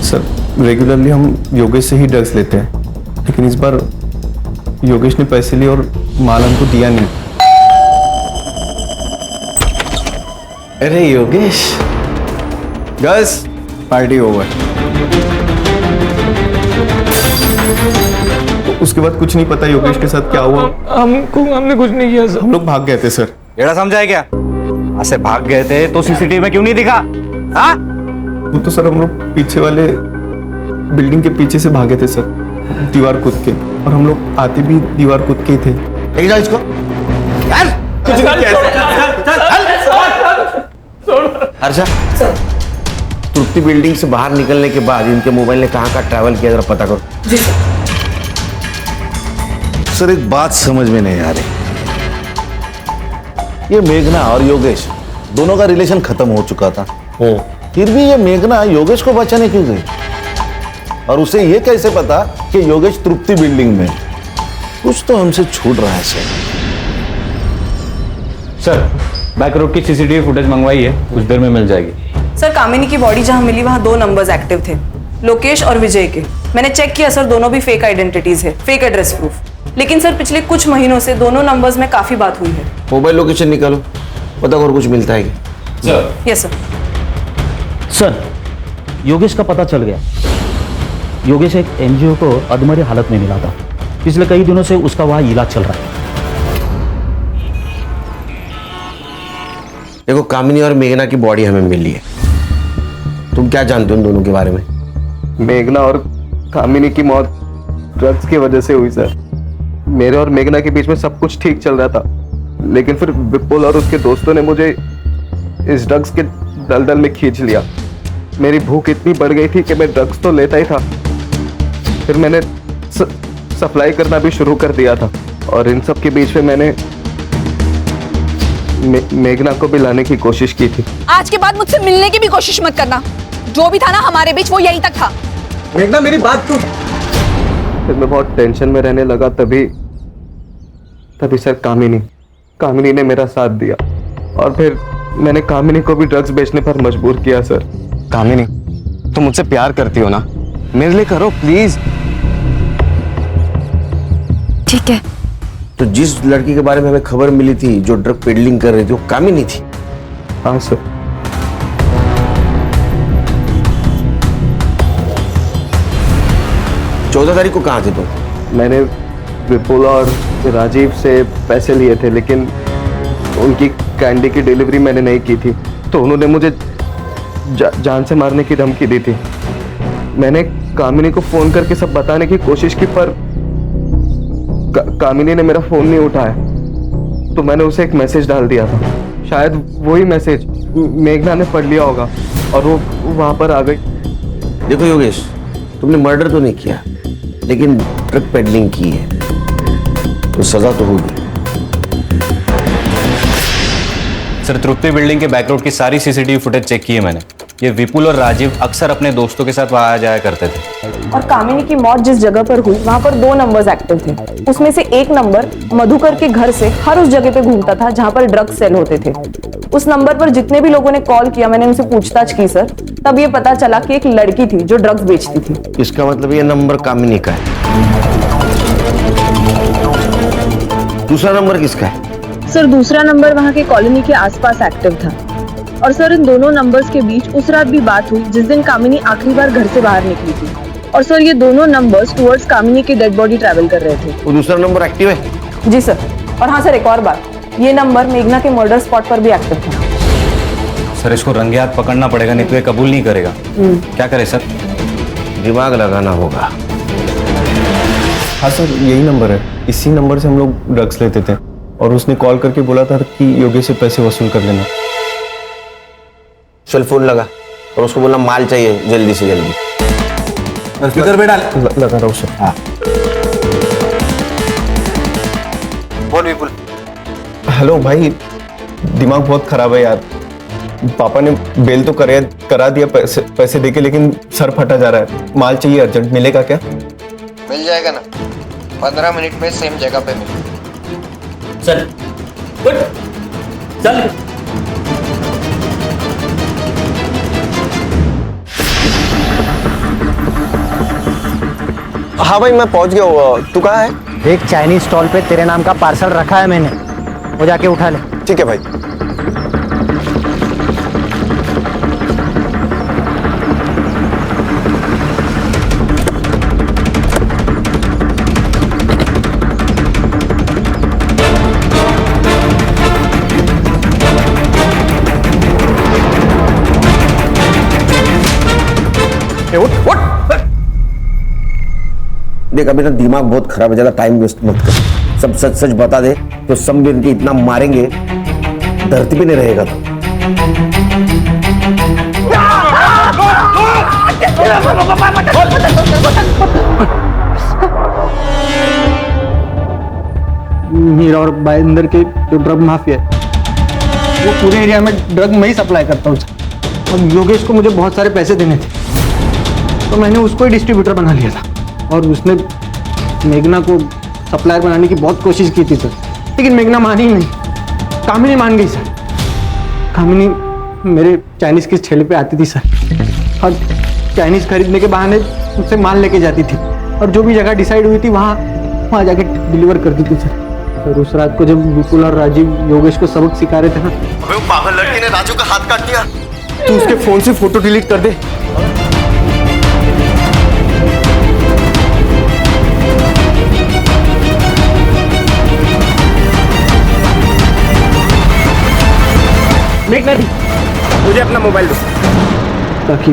सर। रेगुलरली हम योगेश से ही ड्रग्स लेते हैं, लेकिन इस बार योगेश ने पैसे लिए और माल हमको दिया नहीं। अरे योगेश, गर्ल्स पार्टी ओवर। तो उसके बाद कुछ नहीं पता योगेश के साथ क्या हुआ। हमने कुछ नहीं किया सर। हम लोग भाग गए थे सर। एड़ा समझा है क्या? ऐसे भाग गए थे तो सीसीटीवी में क्यों नहीं दिखा? हाँ? वो तो सर हम लोग पीछे वाले बिल्डिंग के पीछे से भागे थे सर, दीवार कूद के, और हम लोग आते भी दीवार कूद के ही थे। लेके जाओ इसको। हर्षा, तृप्ति बिल्डिंग से बाहर निकलने के बाद इनके मोबाइल ने कहाँ का ट्रैवल किया, जरा पता करो। जी सर। सर एक बात समझ में नहीं आ रही, ये मेघना और योगेश दोनों का रिलेशन खत्म हो चुका था, फिर भी ये मेघना योगेश को बचाने क्यों गई? और उसे ये कैसे पता कि योगेश तृप्ति बिल्डिंग में? कुछ तो हमसे छूट रहा है सर, बैक रोड की सीसीटीवी फुटेज मंगवाई है, कुछ देर में मिल जाएगी। सर, कामिनी की बॉडी जहां मिली वहां 2 नंबर्स एक्टिव थे, लोकेश और विजय के। मैंने चेक किया सर, दोनों भी फेक आइडेंटिटीज है, फेक एड्रेस प्रूफ। लेकिन सर पिछले कुछ महीनों से दोनों नंबर्स में काफी बात हुई है। मोबाइल लोकेशन निकालो, पता करो कुछ मिलता है sir. Yes sir. Sir, Yogesh का पता चल गया। योगेश एक एनजीओ को अधमरे हालत में मिला था। पिछले कई दिनों से उसका वहां इलाज चल रहा है। देखो, कामिनी और मेघना की बॉडी हमें मिली है। तुम क्या जानते हो उन दोनों के बारे में? मेघना और कामिनी की मौत ड्रग्स की वजह से हुई सर। मेरे और मेघना के बीच में सब कुछ ठीक चल रहा था, लेकिन फिर विपुल और उसके दोस्तों ने मुझे इस ड्रग्स के दलदल में खींच लिया। मेरी भूख इतनी बढ़ गई थी कि मैं ड्रग्स तो लेता ही था, फिर मैंने सप्लाई करना भी शुरू कर दिया था। और इन सब के बीच में मैंने मेघना को भी लाने की कोशिश की थी। आज के बाद मुझसे मिलने की भी कोशिश मत करना। जो भी था ना हमारे बीच, वो यहीं तक था। मेघना, मेरी बात सुन। फिर मैं बहुत टेंशन में रहने लगा, तभी सर कामिनी ने मेरा साथ दिया, और फिर मैंने कामिनी को भी ड्रग्स बेचने पर मजबूर किया सर। कामिनी, तुम मुझसे प्यार करती हो ना, मेरे लिए करो प्लीज। ठीक है। तो जिस लड़की के बारे में हमें खबर मिली थी जो ड्रग पेडलिंग कर रही थी, वो कामिनी थी? हाँ सर। चौदह तारीख को कहाँ थे तुम? मैंने विपुल और राजीव से पैसे लिए थे, लेकिन उनकी कैंडी की डिलीवरी मैंने नहीं की थी, तो उन्होंने मुझे जान से मारने की धमकी दी थी। मैंने कामिनी को फोन करके सब बताने की कोशिश की, पर कामिनी ने मेरा फोन नहीं उठाया, तो मैंने उसे एक मैसेज डाल दिया था। शायद वही मैसेज मेघना ने पढ़ लिया होगा और वो वहां पर आ गई। देखो योगेश, तुमने मर्डर तो नहीं किया, लेकिन ड्रग पेडलिंग की है, तो सजा तो होगी। सर, तृप्ति बिल्डिंग के बैक रोड की सारी सीसीटीवी फुटेज चेक की है मैंने। ये विपुल और राजीव अक्सर अपने दोस्तों के साथ वहां आया जाया करते थे। और कामिनी की मौत जिस जगह पर हुई वहां पर 2 नंबर्स एक्टिव थे। उसमें से एक नंबर मधुकर के घर से हर उस जगह पे घूमता था जहां पर ड्रग्स सेल होते थे। उस नंबर पर जितने भी लोगों ने कॉल किया, मैंने उनसे पूछताछ की सर, तब ये पता चला कि एक लड़की थी जो ड्रग्स बेचती थी। इसका मतलब ये नंबर कामिनी का है। दूसरा नंबर किसका है? सर, दूसरा नंबर वहाँ के कॉलोनी के आसपास एक्टिव था। और सर इन दोनों नंबर्स के बीच उस रात भी बात हुई जिस दिन कामिनी आखिरी बार घर से बाहर निकली थी। और सर ये दोनों नंबर्स टुवर्ड्स कामिनी की डेड बॉडी ट्रैवल कर रहे थे। वो दूसरा नंबर एक्टिव है? जी सर। और हाँ सर, एक और बात, ये नंबर मेघना के मर्डर स्पॉट पर भी एक्टिव था। सर इसको रंगे हाथ पकड़ना पड़ेगा, नहीं तो ये कबूल नहीं करेगा। क्या करें सर? दिमाग लगाना होगा। हाँ सर, यही नंबर है। इसी नंबर से हम लोग ड्रग्स लेते थे और उसने कॉल करके बोला था कि योगेश से पैसे वसूल कर लेना। चल फोन लगा और उसको बोला माल चाहिए जल्दी से जल्दी। किधर बैठा? लगा रहा हूँ सर। हाँ बोल विपुल। हेलो भाई, दिमाग बहुत खराब है यार। पापा ने बेल तो करा दिया पैसे देके, लेकिन सर फटा जा रहा है। माल चाहिए अर्जेंट, मिलेगा क्या? मिल जाएगा ना, 15 मिनट में सेम जगह पे मिलेगा। चल चल। हाँ भाई, मैं पहुंच गया हूँ। तू कहाँ है? एक चाइनीज स्टॉल पे तेरे नाम का पार्सल रखा है मैंने, वो जाके उठा ले। ठीक है भाई। देख अभी ना दिमाग बहुत खराब है, ज्यादा टाइम वेस्ट मत कर। सब सच सच बता दे तो समझ के इतना मारेंगे धरती पे नहीं रहेगा तो। मीरा और बाइंदर के जो ड्रग माफिया है, वो पूरे एरिया में ड्रग मैं ही सप्लाई करता हूँ। और योगेश को मुझे बहुत सारे पैसे देने थे, तो मैंने उसको ही डिस्ट्रीब्यूटर बना लिया था। और उसने मेघना को सप्लायर बनाने की बहुत कोशिश की थी सर, लेकिन मेघना मानी ही नहीं। कामिनी मान गई सर। कामिनी मेरे चाइनीज के ठेले पे आती थी सर, और चाइनीज खरीदने के बहाने मुझसे माल लेके जाती थी, और जो भी जगह डिसाइड हुई थी वहाँ जाके डिलीवर करती थी सर। और उस रात को जब विपुल और राजीव योगेश को सबक सिखा रहे थे ना, वो पागल लड़की ने राजू का हाथ काट दिया। तू उसके फोन से फोटो डिलीट कर दे। मुझे अपना मोबाइल दो ताकि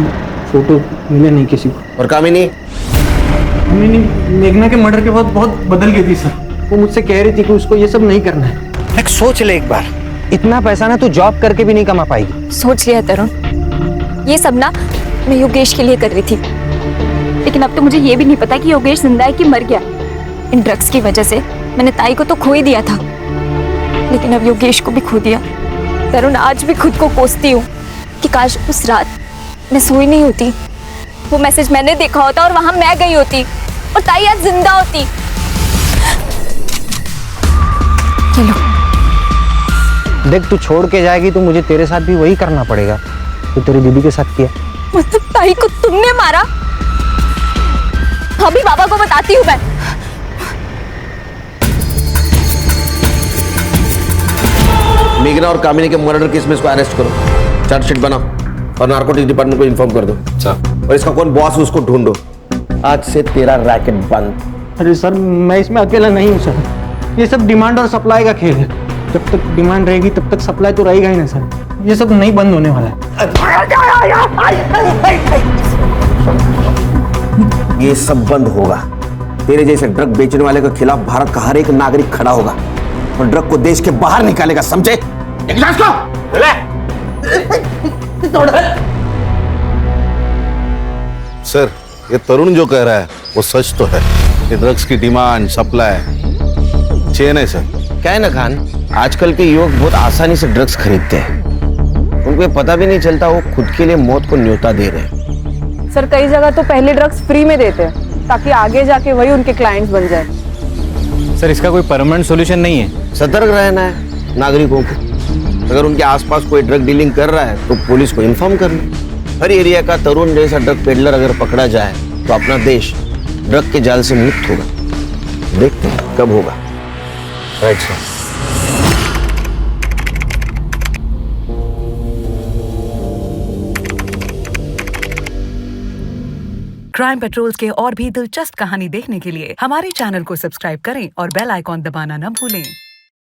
फोटो मिले नहीं किसी को। और कामिनी? मेघना के मर्डर के बाद बहुत बदल गई थी सर। वो मुझसे कह रही थी कि उसको ये सब नहीं करना है। एक सोच ले एक बार, इतना पैसा ना तू जॉब करके भी नहीं कमा पाएगी। सोच लिया तरुण, ये सब ना मैं योगेश के लिए कर रही थी, लेकिन अब तो मुझे ये भी नहीं पता कि योगेश जिंदा है कि मर गया। इन ड्रग्स की वजह से मैंने ताई को तो खो ही दिया था, लेकिन अब योगेश को भी खो दिया। तरुण, आज भी खुद को कोसती हूँ कि काश उस रात मैं सोई नहीं होती, वो मैसेज मैंने देखा होता और वहां मैं गई होती और ताई आज जिंदा होती। चलो देख, तू छोड़ के जाएगी तो मुझे तेरे साथ भी वही करना पड़ेगा तो तेरी दीदी के साथ किया। मतलब ताई को तुमने मारा? अभी बाबा को बताती हूँ मैं। मेघना और कामिनी के मर्डर केस में इसको अरेस्ट करो, चार्जशीट बनाओ और नार्कोटिक्स डिपार्टमेंट को इन्फॉर्म कर दो। और इसका कौन बॉस है उसको ढूंढो। आज से तेरा रैकेट बंद। अरे सर, मैं इसमें अकेला नहीं हूँ सर। ये सब डिमांड और सप्लाई का खेल है। जब तक डिमांड रहेगी तब तक सप्लाई तो रहेगा ही ना सर। ये सब नहीं बंद होने वाला है। ये सब बंद होगा। तेरे जैसे ड्रग बेचने वाले के खिलाफ भारत का हर एक नागरिक खड़ा होगा और ड्रग को देश के बाहर निकालेगा, समझे? सर, ये तरुण जो कह रहा है वो सच तो है। ये ड्रग्स की डिमांड सप्लाई चेन है सर। क्या है ना खान, आजकल के युवक बहुत आसानी से ड्रग्स खरीदते हैं। उनको ये पता भी नहीं चलता वो खुद के लिए मौत को न्योता दे रहे हैं। सर कई जगह तो पहले ड्रग्स फ्री में देते हैं ताकि आगे जाके वही उनके क्लाइंट्स बन जाए। सर इसका कोई परमानेंट सॉल्यूशन नहीं है। सतर्क रहना है नागरिकों को। अगर उनके आसपास कोई ड्रग डीलिंग कर रहा है तो पुलिस को इन्फॉर्म करना। हर एरिया का तरुण जैसा ड्रग पेडलर अगर पकड़ा जाए तो अपना देश ड्रग के जाल से मुक्त होगा। देखते हैं कब होगा। Right sir. क्राइम पेट्रोल्स के और भी दिलचस्प कहानी देखने के लिए हमारे चैनल को सब्सक्राइब करें और बेल आइकॉन दबाना न भूलें।